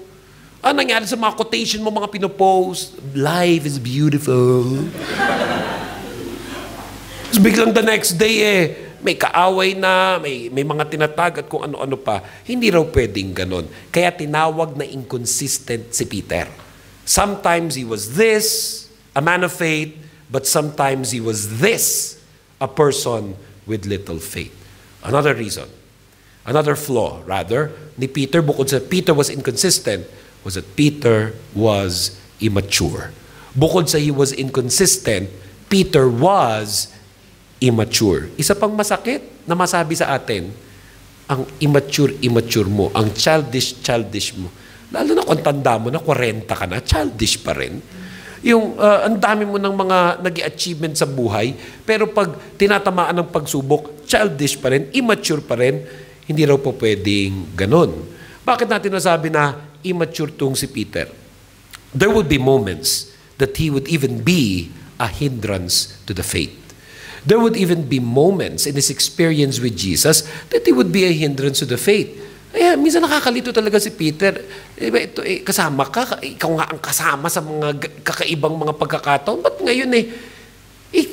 Anong nangyari sa mga quotation mo, mga pinopost? Life is beautiful. Tapos biglang the next day may kaaway na, may mga tinatag at kung ano-ano pa. Hindi raw pwedeng ganon. Kaya tinawag na inconsistent si Peter. Sometimes he was this, a man of faith, but sometimes he was this, a person with little faith. Another reason, another flaw, rather, ni Peter, bukod sa Peter was inconsistent, was that Peter was immature. Bukod sa he was inconsistent, Peter was immature. Isa pang masakit na masabi sa atin, ang immature mo, ang childish mo. Lalo na kung tanda mo na, 40 ka na, childish pa rin. Yung ang dami mo ng mga nag-achievement sa buhay, pero pag tinatamaan ng pagsubok, childish pa rin, immature pa rin, hindi raw po pwedeng ganon. Bakit natin nasabi na immature tong si Peter? There would be moments that he would even be a hindrance to the faith. There would even be moments in his experience with Jesus that he would be a hindrance to the faith. Kaya minsan nakakalito talaga si Peter. Kasama ka, ikaw nga ang kasama sa mga kakaibang mga pagkakataon. Ba't ngayon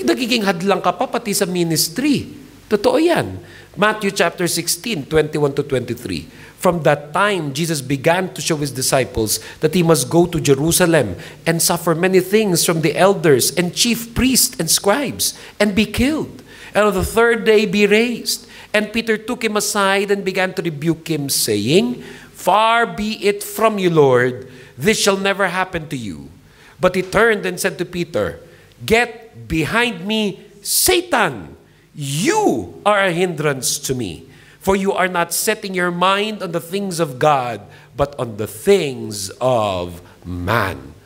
nagiging hadlang ka pa pati sa ministry? Totoo yan. Matthew chapter 16, 21 to 23. From that time, Jesus began to show his disciples that he must go to Jerusalem and suffer many things from the elders and chief priests and scribes and be killed, and on the third day be raised. And Peter took him aside and began to rebuke him, saying, Far be it from you, Lord, this shall never happen to you. But he turned and said to Peter, Get behind me, Satan! You are a hindrance to me. For you are not setting your mind on the things of God, but on the things of man.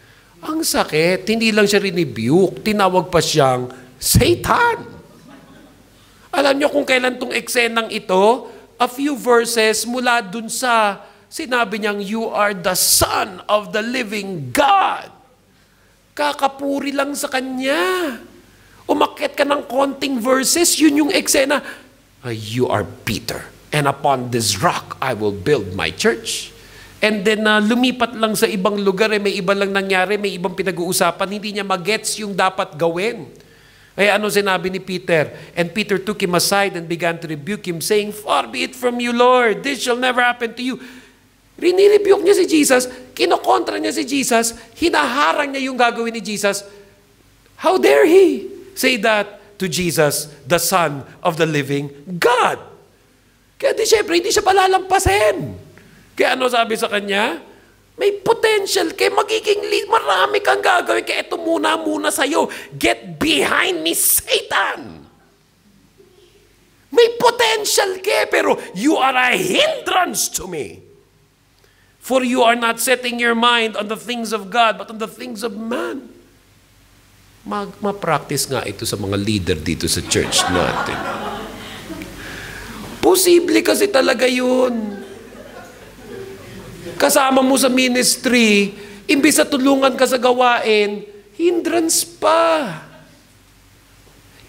Ang sakit, hindi lang siya rinibuke, tinawag pa siyang Satan. Alam niyo kung kailan tong eksenang ito? A few verses mula dun sa sinabi niyang, You are the Son of the living God. Kakapuri lang sa Kanya. Umakyat ka ng konting verses, yun yung eksena. You are Peter, and upon this rock I will build my church. And then lumipat lang sa ibang lugar, may iba lang nangyari, may ibang pinag-uusapan, hindi niya magets yung dapat gawin. Ay ano sinabi ni Peter? And Peter took him aside and began to rebuke him, saying, Far be it from you, Lord, this shall never happen to you. Rinirebuke niya si Jesus, kinokontra niya si Jesus, hinaharang niya yung gagawin ni Jesus. How dare he say that to Jesus, the Son of the living God? Kaya syempre, hindi siya palalampasin. Kaya ano sabi sa kanya? May potential, kaya magiging lead, marami kang gagawin, kaya ito muna sa'yo. Get behind me, Satan! May potential ka, pero you are a hindrance to me. For you are not setting your mind on the things of God, but on the things of man. Ma-practice nga ito sa mga leader dito sa church natin. Posible kasi talaga yun. Kasama mo sa ministry, imbis na tulungan ka sa gawain, hindrance pa.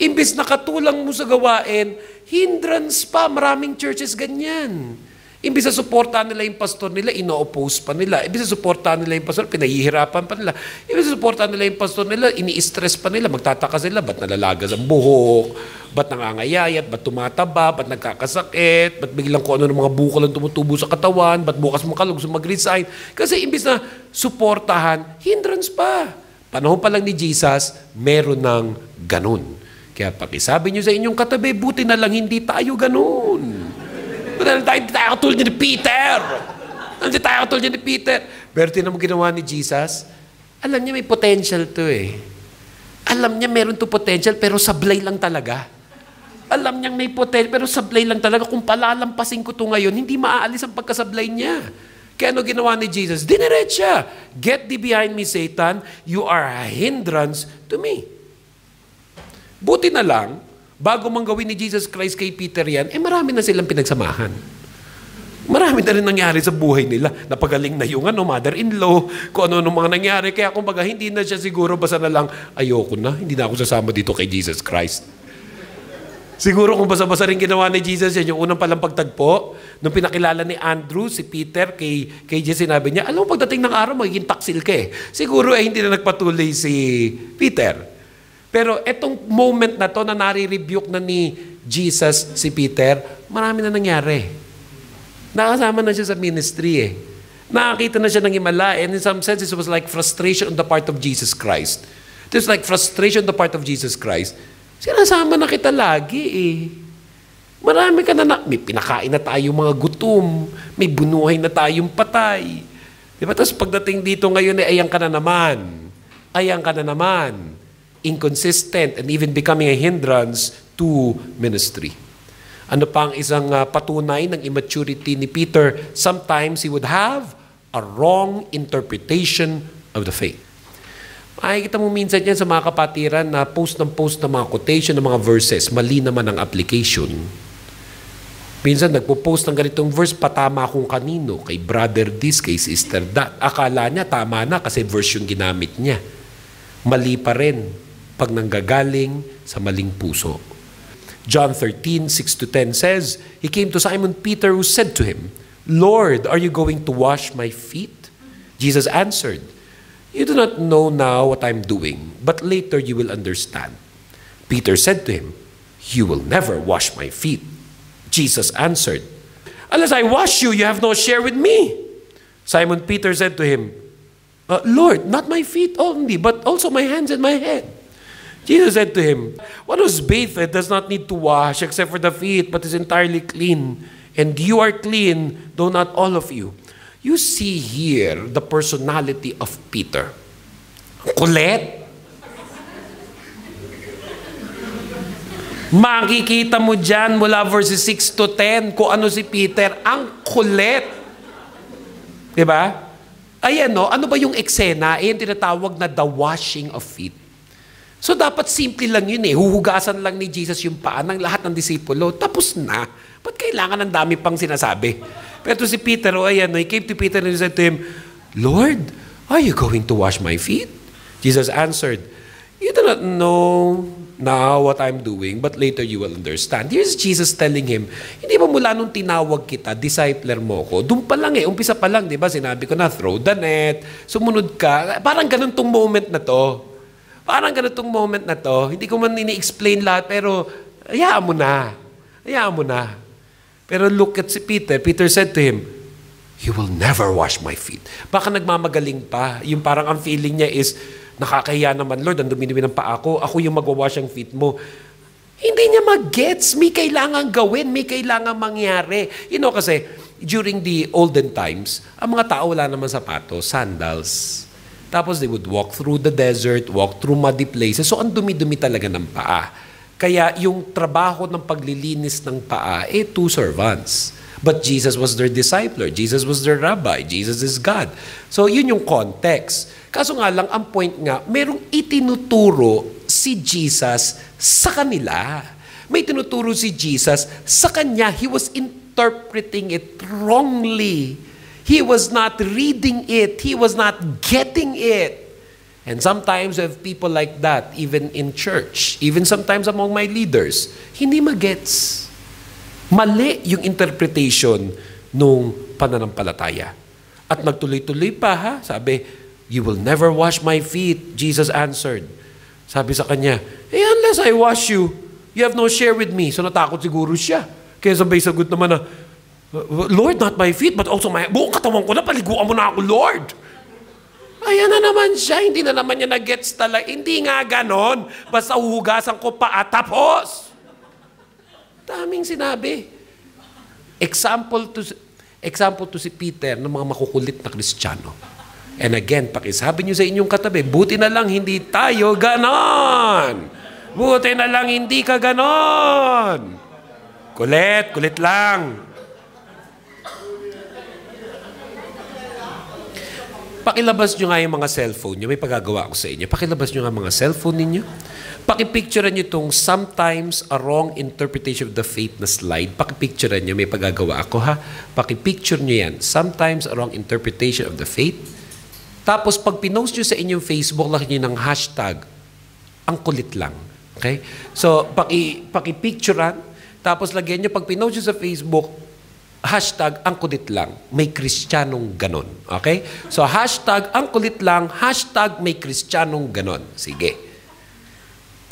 Imbis na katulang mo sa gawain, hindrance pa. Maraming churches ganyan. Imbis na suportahan nila yung pastor nila, ino-oppose pa nila. Imbis na suportahan nila yung pastor, pinahihirapan pa nila. Imbis na suportahan nila yung pastor nila, ini-stress pa nila. Magtataka sila, ba't nalalagas ang buhok? Ba't nangangayayat? Ba't tumataba? Ba't nagkakasakit? Ba't biglang kung ano ng mga bukol ang tumutubo sa katawan? Ba't bukas makalog, so mag-resign? Kasi imbis na suportahan, hindrance pa. Panahon pa lang ni Jesus, meron ng ganun. Kaya pakisabi nyo sa inyong katabi, buti na lang hindi tayo ganun. Hindi tayo katulad ni Peter. Hindi tayo katulad ni Peter. Pero tinan mo ginawa ni Jesus, alam niya may potential to eh. Alam niya meron to potential, pero sablay lang talaga. Alam niya may potential, pero sablay lang talaga. Kung palalampasin ko to ngayon, hindi maaalis ang pagkasablay niya. Kaya ano ginawa ni Jesus? Diniretsa. Get thee behind me, Satan. You are a hindrance to me. Buti na lang, bago mang gawin ni Jesus Christ kay Peter yan, marami na silang pinagsamahan. Marami na rin nangyari sa buhay nila. Napagaling na yung mother-in-law, kung ano mga nangyari. Kaya kumbaga, hindi na siya siguro basta na lang, ayoko na, hindi na ako sasama dito kay Jesus Christ. Siguro kung basa-basa rin ginawa ni Jesus, yan yung unang palang pagtagpo, nung pinakilala ni Andrew, si Peter, kay Jesus, sinabi niya, alam mo, pagdating ng araw, magiging taksil ka eh. Siguro hindi na nagpatuloy si Peter. Pero etong moment na to na nare-rebuke na ni Jesus si Peter, marami na nangyari. Nakasama na siya sa ministry eh. Nakakita na siya ng himala. And in some sense, it was like frustration on the part of Jesus Christ. It was like frustration on the part of Jesus Christ. Sinasama na kita lagi eh. Marami ka na may pinakain na tayo mga gutom. May bunuhay na tayong patay. Diba? Tapos pagdating dito ngayon, ayan ka na naman. Ayan ka na naman. Inconsistent and even becoming a hindrance to ministry. Ano pa ang isang patunay ng immaturity ni Peter? Sometimes he would have a wrong interpretation of the faith. Makikita mo minsan yan sa mga kapatiran na post ng mga quotation ng mga verses. Mali naman ang application. Minsan nagpo-post ng ganitong verse, patama kung kanino, kay brother this, kay sister that. Akala niya tama na kasi verse yung ginamit niya. Mali pa rin pag nanggagaling sa maling puso. John 13:6-10 says, He came to Simon Peter who said to him, Lord, are you going to wash my feet? Jesus answered, You do not know now what I'm doing, but later you will understand. Peter said to him, You will never wash my feet. Jesus answered, Unless I wash you, you have no share with me. Simon Peter said to him, Lord, not my feet only, but also my hands and my head. Jesus said to him, One who's bathed does not need to wash except for the feet, but is entirely clean. And you are clean, though not all of you. You see here the personality of Peter. Kulit. Makikita mo dyan mula verses 6-10 kung ano si Peter. Ang kulit. Diba? Ayan no, ano ba yung eksena? Ayan tinatawag na the washing of feet. So dapat simple lang yun eh. Huhugasan lang ni Jesus yung paa ng lahat ng disipulo. Tapos na. Ba't kailangan ng dami pang sinasabi? Pero si Peter, he came to Peter and he said to him, Lord, are you going to wash my feet? Jesus answered, You do not know now what I'm doing, but later you will understand. Here's Jesus telling him, hindi ba mula nung tinawag kita, discipler mo ko, doon pa lang eh, umpisa pa lang, di ba? Sinabi ko na, throw the net, sumunod ka. Parang ganun tong moment na to. Parang ganitong moment na to, hindi ko man ini-explain lahat, pero hayaan mo na. Hayaan mo na. Pero look at si Peter. Peter said to him, You will never wash my feet. Baka nagmamagaling pa. Yung parang ang feeling niya is, nakakahiya naman, Lord, ang dumi-dumi ng paa ko, ako yung magwawash ang feet mo. Hindi niya mag-gets. May kailangan gawin, may kailangan mangyari. You know kasi, during the olden times, ang mga tao wala naman sapatos, sandals. Tapos they would walk through the desert, walk through muddy places. So ang dumi-dumi talaga ng paa. Kaya yung trabaho ng paglilinis ng paa, two servants. But Jesus was their discipler. Jesus was their rabbi. Jesus is God. So yun yung context. Kaso nga lang, ang point nga, merong itinuturo si Jesus sa kanila. May tinuturo si Jesus sa kanya. He was interpreting it wrongly. He was not reading it. He was not getting it. And sometimes we have people like that, even in church, even sometimes among my leaders. Hindi magets. Mali yung interpretation nung pananampalataya. At nagtuloy-tuloy pa ha. Sabi, You will never wash my feet. Jesus answered. Sabi sa kanya, unless I wash you, you have no share with me. So natakot siguro siya. Kaya sabay sagot naman na, Lord, not my feet, but also my buong katawan ko na, paliguan mo na ako, Lord. Ayan na naman siya, hindi na naman niya na-gets talaga. Hindi nga ganon. Basta uhugasan ko pa at tapos. Daming sinabi. Example to si Peter ng mga makukulit na Kristiyano. And again, pakisabi niyo sa inyong katabi, buti na lang hindi tayo ganon. Buti na lang hindi ka ganon. Kulit lang. Pakilabas nyo nga yung mga cellphone nyo. May pagagawa ako sa inyo. Pakilabas nyo nga mga cellphone ninyo. Pakipicturean nyo itong sometimes a wrong interpretation of the faith na slide. Pakipicturean nyo. May pagagawa ako ha. Pakipicture nyo yan. Sometimes a wrong interpretation of the faith. Tapos pag pinost nyo sa inyong Facebook, laki nyo ng hashtag, ang kulit lang. Okay? So, pakipicturean. Tapos lagyan nyo, pag pinost nyo sa Facebook, hashtag ang kulit lang, may Kristiyanong ganon. Okay? So, hashtag ang kulit lang, hashtag may Kristiyanong ganon. Sige.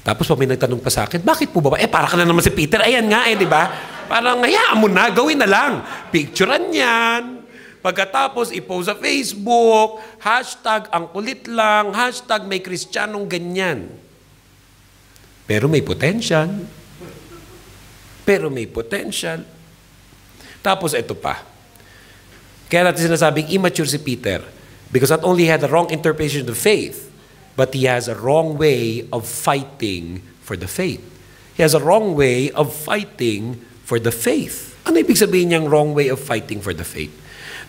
Tapos pag may nagtanong pa sa akin, bakit po ba? Para ka na naman si Peter. Ayan nga di ba? Parang, hayaan mo na, gawin na lang. Picturean yan. Pagkatapos, ipost sa Facebook, hashtag ang kulit lang, hashtag may Kristiyanong ganyan. Pero may potential. Pero may potential. Tapos ito pa. Kaya natin sinasabing immature si Peter because not only had a wrong interpretation of the faith, but he has a wrong way of fighting for the faith. He has a wrong way of fighting for the faith. Ano ibig sabihin niyang wrong way of fighting for the faith?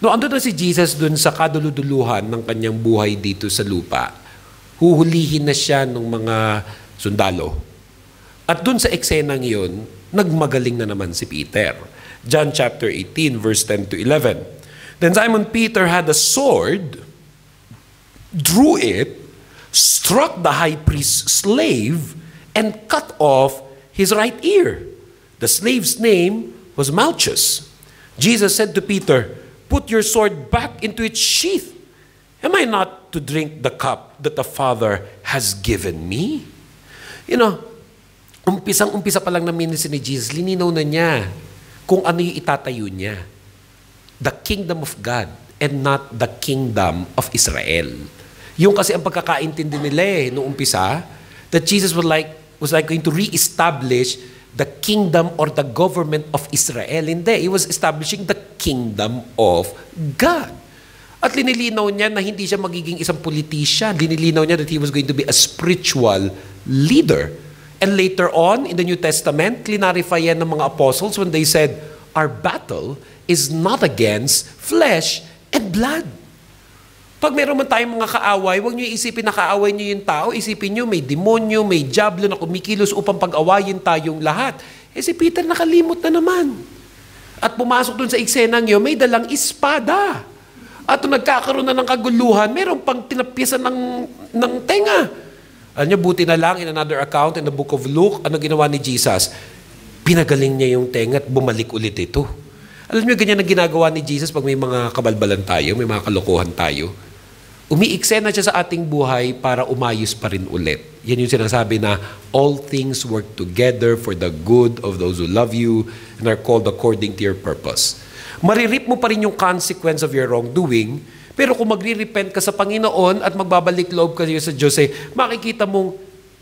No, ando na si Jesus dun sa kaduluduluhan ng kanyang buhay dito sa lupa. Huhulihin na siya ng mga sundalo. At dun sa eksenang yun, nagmagaling na naman si Peter. John chapter 18, verse 10 to 11. Then Simon Peter had a sword, drew it, struck the high priest's slave, and cut off his right ear. The slave's name was Malchus. Jesus said to Peter, "Put your sword back into its sheath. Am I not to drink the cup that the Father has given me?" You know, umpisang-umpisa pa lang na ministry ni Jesus, lininaw na niya kung ano yung itatayo niya. The kingdom of God and not the kingdom of Israel. Yung kasi ang pagkakaintindi nila noong umpisa, that Jesus was like going to re-establish the kingdom or the government of Israel. Hindi. He was establishing the kingdom of God. At linilinaw niya na hindi siya magiging isang politician. Linilinaw niya that he was going to be a spiritual leader. And later on, in the New Testament, clarify yan ng mga apostles when they said, our battle is not against flesh and blood. Pag meron man tayong mga kaaway, huwag niyo isipin na kaaway niyo yung tao. Isipin niyo may demonyo, may diablo na kumikilos upang pag-awayin tayong lahat. Si Peter nakalimot na naman. At pumasok dun sa eksenang yun, may dalang espada. At nung nagkakaroon na ng kaguluhan, meron pang tinapyasan ng tenga. Alam niyo, buti na lang in another account in the book of Luke, ano ginawa ni Jesus? Pinagaling niya yung tenga at bumalik ulit ito. Alam niyo, ganyan ang ginagawa ni Jesus pag may mga kabalbalan tayo, may mga kalokohan tayo. Umiiksena siya sa ating buhay para umayos pa rin ulit. Yan yung sinasabi na all things work together for the good of those who love you and are called according to your purpose. Maririp mo pa rin yung consequence of your wrongdoing. Pero kung magre-repent ka sa Panginoon at magbabalik loob ka sa Diyos, makikita mong,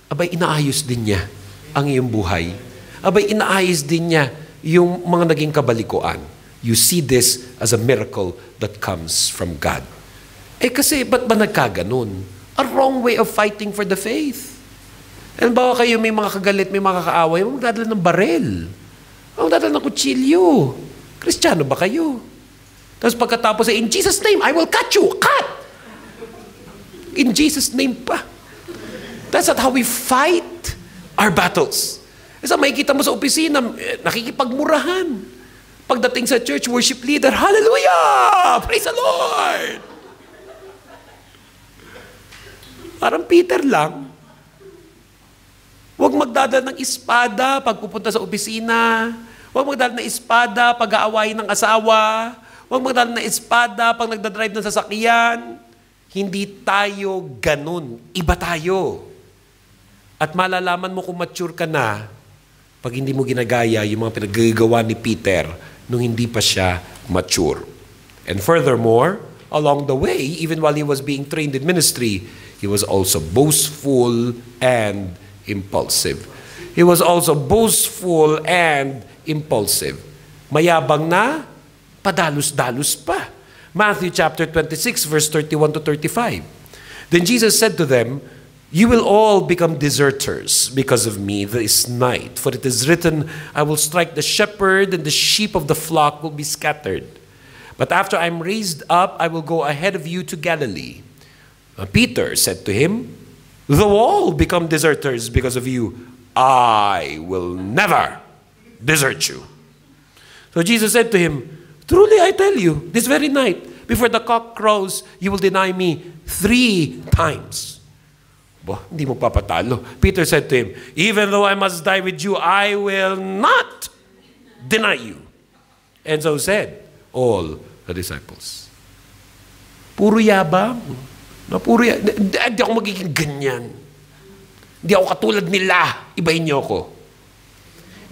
abay, inaayos din niya ang iyong buhay. Abay, inaayos din niya yung mga naging kabalikuan. You see this as a miracle that comes from God. Kasi, ba't ba nagkaganon? A wrong way of fighting for the faith. And bawa kayo may mga kagalit, may mga kaaway, magdadala ng barel. Magdadala ng kutsilyo. Kristiyano ba kayo? Tapos pagkatapos in Jesus' name, I will cut you. Cut! In Jesus' name pa. That's not how we fight our battles. Kasi makikita mo sa opisina, nakikipagmurahan. Pagdating sa church, worship leader, hallelujah! Praise the Lord! Parang Peter lang. Huwag magdadala ng espada pag pupunta sa opisina. Huwag magdadala ng espada pag aawayin ng asawa. Huwag magdala ng espada pag nagdadrive ng sasakyan. Hindi tayo ganun. Iba tayo. At malalaman mo kung mature ka na pag hindi mo ginagaya yung mga pinagagawa ni Peter nung hindi pa siya mature. And furthermore, along the way, even while he was being trained in ministry, he was also boastful and impulsive. He was also boastful and impulsive. Mayabang na, padalos-dalos pa. Matthew chapter 26, verse 31 to 35. Then Jesus said to them, "You will all become deserters because of me this night. For it is written, I will strike the shepherd and the sheep of the flock will be scattered. But after I'm raised up, I will go ahead of you to Galilee." Peter said to him, "Though all become deserters because of you, I will never desert you." So Jesus said to him, "Truly I tell you, this very night, before the cock crows, you will deny me 3 times. Bah, hindi mo papatalo. Peter said to him, "Even though I must die with you, I will not deny you." And so said all the disciples. Puro yabang. No, puro yabang. Hindi ako magiging ganyan. Hindi ako katulad nila. Ibahin niyo ako.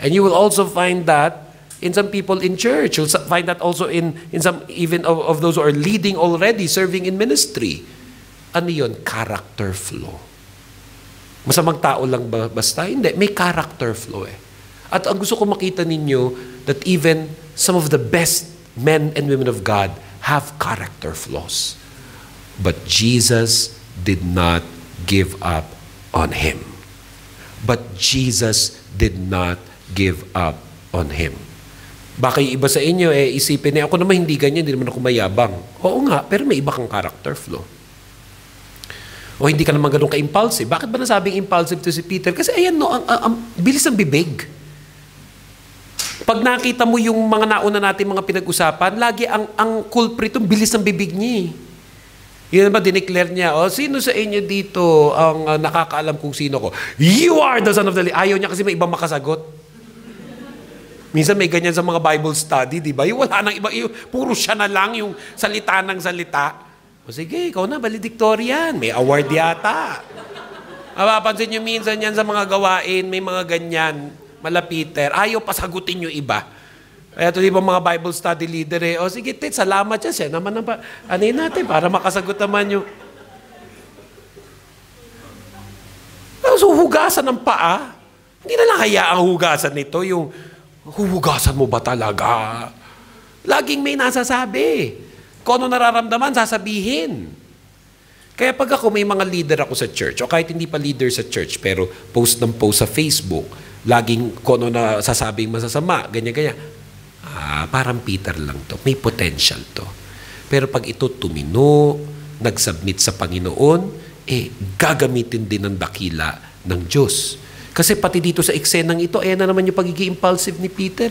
And you will also find that in some people in church. You'll find that also in some even of those who are leading already, serving in ministry. Ano yun? Character flow. Masamang tao lang ba basta? Hindi. May character flow eh. At ang gusto ko makita ninyo that even some of the best men and women of God have character flaws. But Jesus did not give up on him. But Jesus did not give up on him. Baka yung iba sa inyo, isipin ako naman hindi ganyan, hindi naman ako mayabang. Oo nga, pero may iba kang character flaw. O hindi ka naman ganun ka-impulsive. Bakit ba nasabing impulsive to si Peter? Kasi ayan no, ang bilis ng bibig. Pag nakita mo yung mga nauna natin mga pinag-usapan, lagi ang culprit, ang bilis ng bibig niya. Yun ba, dineclare niya, sino sa inyo dito ang nakakaalam kung sino ko? You are the son of the living. Ayaw niya kasi may ibang makasagot. Minsan may ganyan sa mga Bible study, di ba? Yung wala nang iba, puro siya na lang yung salita ng salita. O sige, ikaw na, valedictorian. May award yata. Mapapansin nyo minsan yan sa mga gawain, may mga ganyan, malapiter. Ayaw pasagutin yung iba. Kaya ito di ba mga Bible study leader o sige, tit, salamat siya naman na ano natin, para makasagot naman yung... So, hugasan ng paa. Hindi na lang hayaang hugasan nito, yung huhugasan mo ba talaga? Laging may nasasabi. Kung ano nararamdaman, sasabihin. Kaya pag ako, may mga leader ako sa church, o kahit hindi pa leader sa church, pero post ng post sa Facebook, laging kung ano na sasabing masasama, ganyan-ganyan. Parang Peter lang to. May potential to. Pero pag ito tumino, nag-submit sa Panginoon, gagamitin din ng dakila ng Diyos. Kasi pati dito sa eksenang ito, na naman yung pagiging impulsive ni Peter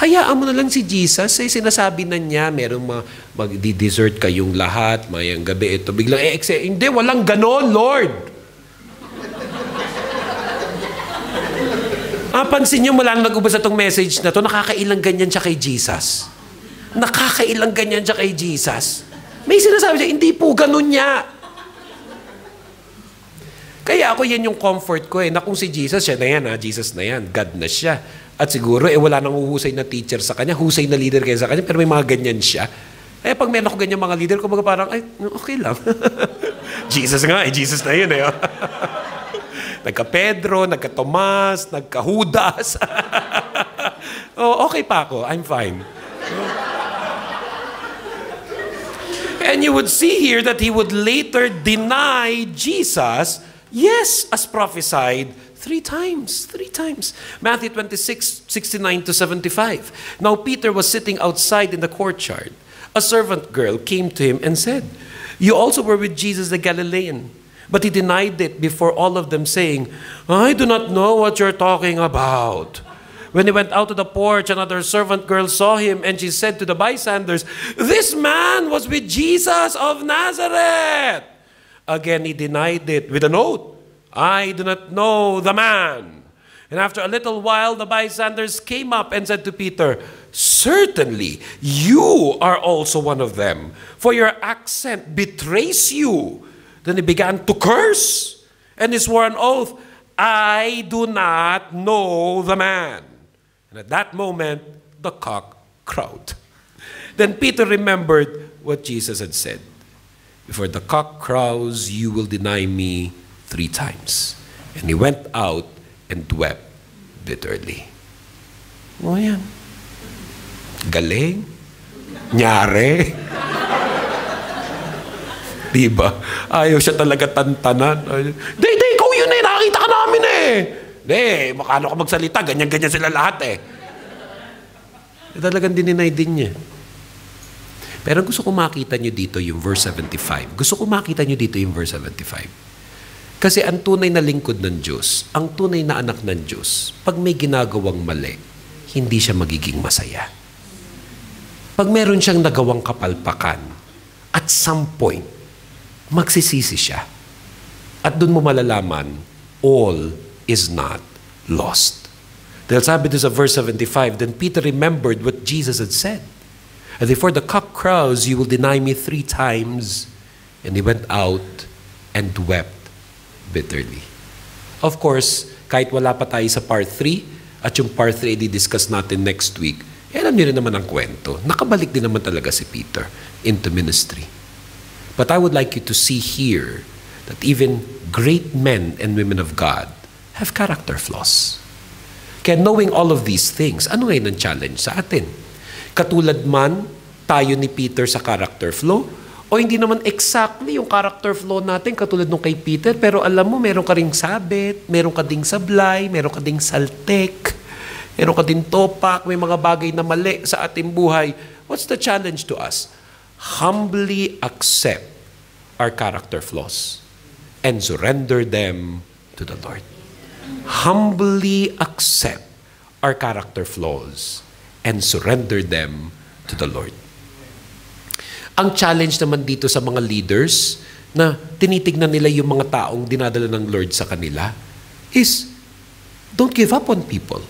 Hayaan mo na lang si Jesus, sinasabi na niya, merong mag-desert kayong lahat, mayang gabi ito, biglang, hindi, walang ganon, Lord. Pansin niyo mula nang nag-ubos itong message na to, nakakailang ganyan siya kay Jesus. Nakakailang ganyan siya kay Jesus. May sinasabi siya, hindi po ganon niya. Kaya ako yan yung comfort ko na kung si Jesus, siya na yan Jesus na yan, God na siya. At siguro, wala nang uhusay na teacher sa kanya, husay na leader kaya sa kanya, pero may mga ganyan siya. Kaya pag meron ako ganyan mga leader, kumbaga parang, okay lang. Jesus nga, Jesus na yun Nagka-Pedro, nagka-Tomas, nagka-Judas. Okay pa ako, I'm fine. And you would see here that he would later deny Jesus, yes, as prophesied, 3 times. Matthew 26:69-75. Now Peter was sitting outside in the courtyard. A servant girl came to him and said, "You also were with Jesus the Galilean." But he denied it before all of them, saying, "I do not know what you're talking about." When he went out to the porch, another servant girl saw him, and she said to the bystanders, "This man was with Jesus of Nazareth." Again he denied it with an oath, "I do not know the man." And after a little while, the bystanders came up and said to Peter, "Certainly, you are also one of them, for your accent betrays you." Then he began to curse, and he swore an oath, "I do not know the man." And at that moment, the cock crowed. Then Peter remembered what Jesus had said, "Before the cock crows, you will deny me 3 times. And he went out and wept bitterly. Yan. Galing. Nyari. Diba? Ayaw siya talaga tantanan. Di, ikaw yun nakakita ka namin Di, makano ka magsalita, ganyan-ganyan sila lahat Talagang dininay din niya. Pero gusto ko makita nyo dito yung verse 75. Gusto ko makita nyo dito yung verse 75. Kasi ang tunay na lingkod ng Diyos, ang tunay na anak ng Diyos, pag may ginagawang mali, hindi siya magiging masaya. Pag meron siyang nagawang kapalpakan, at some point, magsisisi siya. At doon mo malalaman, all is not lost. Dahil sabi doon sa verse 75, then Peter remembered what Jesus had said. And before the cock crows, you will deny me 3 times. And he went out and wept bitterly. Of course, kahit wala pa tayo sa part 3, at yung part 3 i-discuss natin next week, alam niyo rin naman ang kwento. Nakabalik din naman talaga si Peter into ministry. But I would like you to see here that even great men and women of God have character flaws. Kaya knowing all of these things, ano ngayon ang challenge sa atin? Katulad man tayo ni Peter sa character flaw, o hindi naman exactly yung character flaw natin katulad nung kay Peter, pero alam mo, meron ka ring sabit, meron ka ding sablay, meron ka ding saltek, meron ka ding topak, may mga bagay na mali sa ating buhay. What's the challenge to us? Humbly accept our character flaws and surrender them to the Lord. Humbly accept our character flaws and surrender them to the Lord. Ang challenge naman dito sa mga leaders na tinitignan nila yung mga taong dinadala ng Lord sa kanila is, don't give up on people.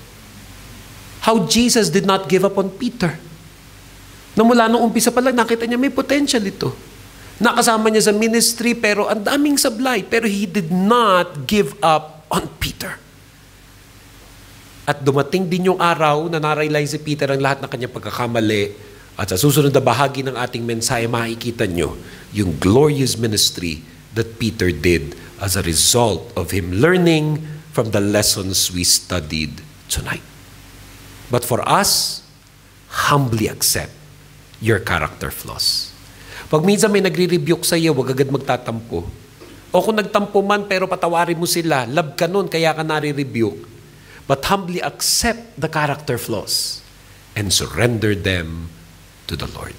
How Jesus did not give up on Peter. Na mula nung umpisa pa lang, nakita niya may potential ito. Nakasama niya sa ministry, pero ang daming sablay. Pero he did not give up on Peter. At dumating din yung araw na na-realize si Peter ang lahat ng kanyang pagkakamali. At sa susunod na bahagi ng ating mensahe, makikita nyo yung glorious ministry that Peter did as a result of him learning from the lessons we studied tonight. But for us, humbly accept your character flaws. Pag minsan may nagre-rebuke sa iyo, huwag agad magtatampo. O kung nagtampo man pero patawarin mo sila, love ka nun, kaya ka nare-rebuke. But humbly accept the character flaws and surrender them to the Lord.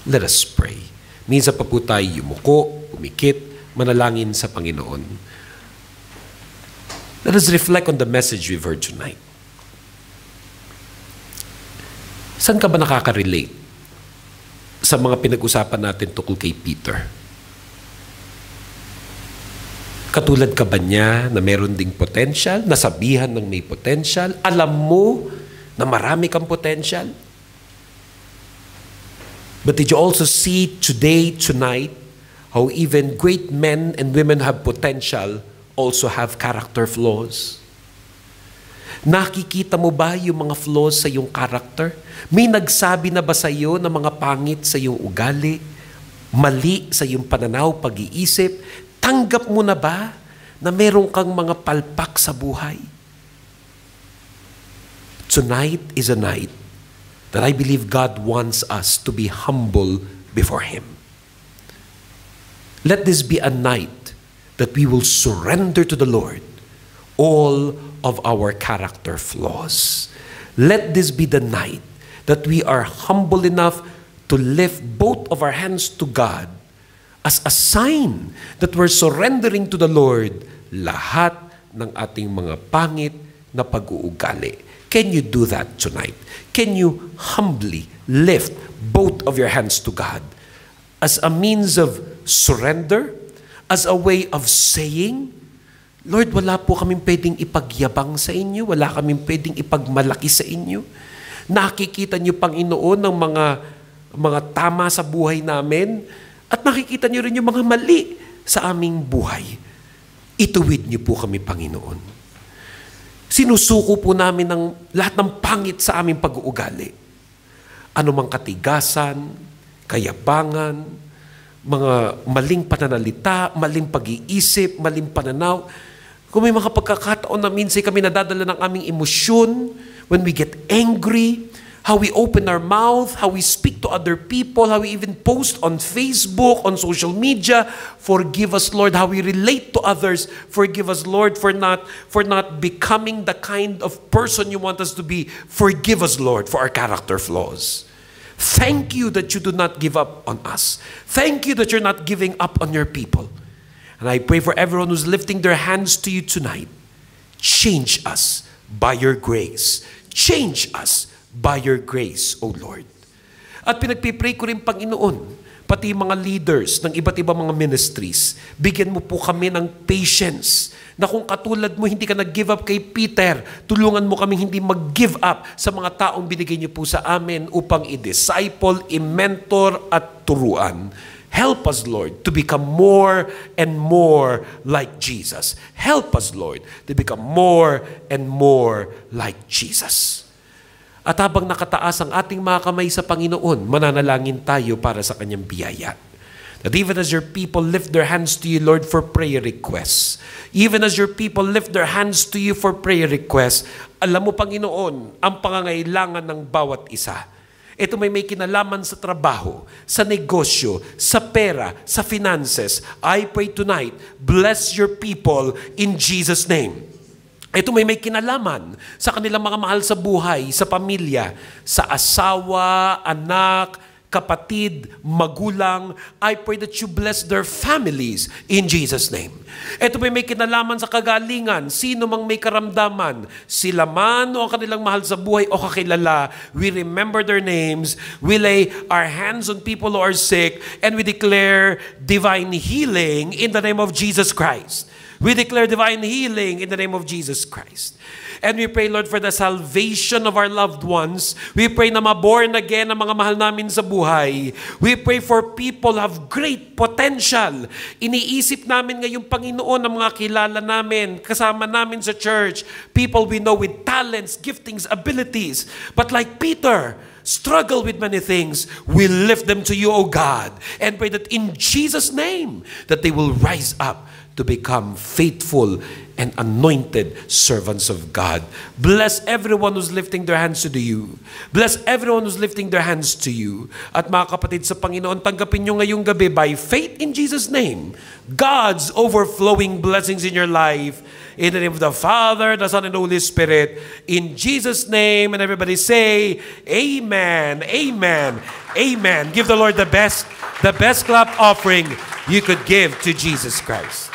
Let us pray. Minsan pa po tayo yumuko, umikit, manalangin sa Panginoon. Let us reflect on the message we've heard tonight. Saan ka ba nakaka-relate sa mga pinag-usapan natin tungkol kay Peter? Katulad ka ba niya na meron ding potential, nasabihan ng may potential, alam mo na marami kang potential? But did you also see today, tonight, how even great men and women have potential, also have character flaws? Nakikita mo ba yung mga flaws sa iyong character? May nagsabi na ba sa iyo na mga pangit sa iyong ugali, mali sa iyong pananaw, pag-iisip? Tanggap mo na ba na meron kang mga palpak sa buhay? Tonight is a night that I believe God wants us to be humble before Him. Let this be a night that we will surrender to the Lord all of our character flaws. Let this be the night that we are humble enough to lift both of our hands to God as a sign that we're surrendering to the Lord lahat ng ating mga pangit na pag-uugali. Can you do that tonight? Can you humbly lift both of your hands to God as a means of surrender, as a way of saying, Lord, wala po kaming pwedeng ipagyabang sa inyo, wala kaming pwedeng ipagmalaki sa inyo. Nakikita niyo, Panginoon, ng mga tama sa buhay namin, at nakikita niyo rin yung mga mali sa aming buhay. Ituwid niyo po kami, Panginoon. Sinusuko po namin ng lahat ng pangit sa aming pag-uugali. Ano mang katigasan, kayabangan, mga maling pananalita, maling pag-iisip, maling pananaw. Kung may mga pagkakataon na minsan kami nadadala ng aming emosyon, when we get angry, how we open our mouth, how we speak to other people, how we even post on Facebook, on social media. Forgive us, Lord, how we relate to others. Forgive us, Lord, for not becoming the kind of person you want us to be. Forgive us, Lord, for our character flaws. Thank you that you do not give up on us. Thank you that you're not giving up on your people. And I pray for everyone who's lifting their hands to you tonight. Change us by your grace. Change us by your grace, O Lord. At pinagpipray ko rin, Panginoon, pati mga leaders ng iba't ibang mga ministries, bigyan mo po kami ng patience na kung katulad mo, hindi ka nag-give up kay Peter, tulungan mo kami hindi mag-give up sa mga taong binigay niyo po sa amin upang i-disciple, i-mentor at turuan. Help us, Lord, to become more and more like Jesus. Help us, Lord, to become more and more like Jesus. At habang nakataas ang ating mga kamay sa Panginoon, mananalangin tayo para sa Kanyang biyaya. That even as your people lift their hands to you, Lord, for prayer requests, even as your people lift their hands to you for prayer requests, alam mo, Panginoon, ang pangangailangan ng bawat isa. Ito may kinalaman sa trabaho, sa negosyo, sa pera, sa finances. I pray tonight, bless your people in Jesus' name. Ito may kinalaman sa kanilang mga mahal sa buhay, sa pamilya, sa asawa, anak, kapatid, magulang. I pray that you bless their families in Jesus' name. Ito may kinalaman sa kagalingan, sino mang may karamdaman, sila man o ang kanilang mahal sa buhay o kakilala, we remember their names, we lay our hands on people who are sick, and we declare divine healing in the name of Jesus Christ. We declare divine healing in the name of Jesus Christ. And we pray, Lord, for the salvation of our loved ones. We pray na maborn again ang mga mahal namin sa buhay. We pray for people who have great potential. Iniisip namin ngayong Panginoon ang mga kilala namin, kasama namin sa church, people we know with talents, giftings, abilities. But like Peter, struggle with many things, we lift them to you, O God, and pray that in Jesus' name, that they will rise up to become faithful and anointed servants of God. Bless everyone who's lifting their hands to you. Bless everyone who's lifting their hands to you. At mga kapatid sa Panginoon, tanggapin nyo ngayong gabi by faith in Jesus' name, God's overflowing blessings in your life. In the name of the Father, the Son, and the Holy Spirit. In Jesus' name, and everybody say, Amen, Amen, Amen. Give the Lord the best clap offering you could give to Jesus Christ.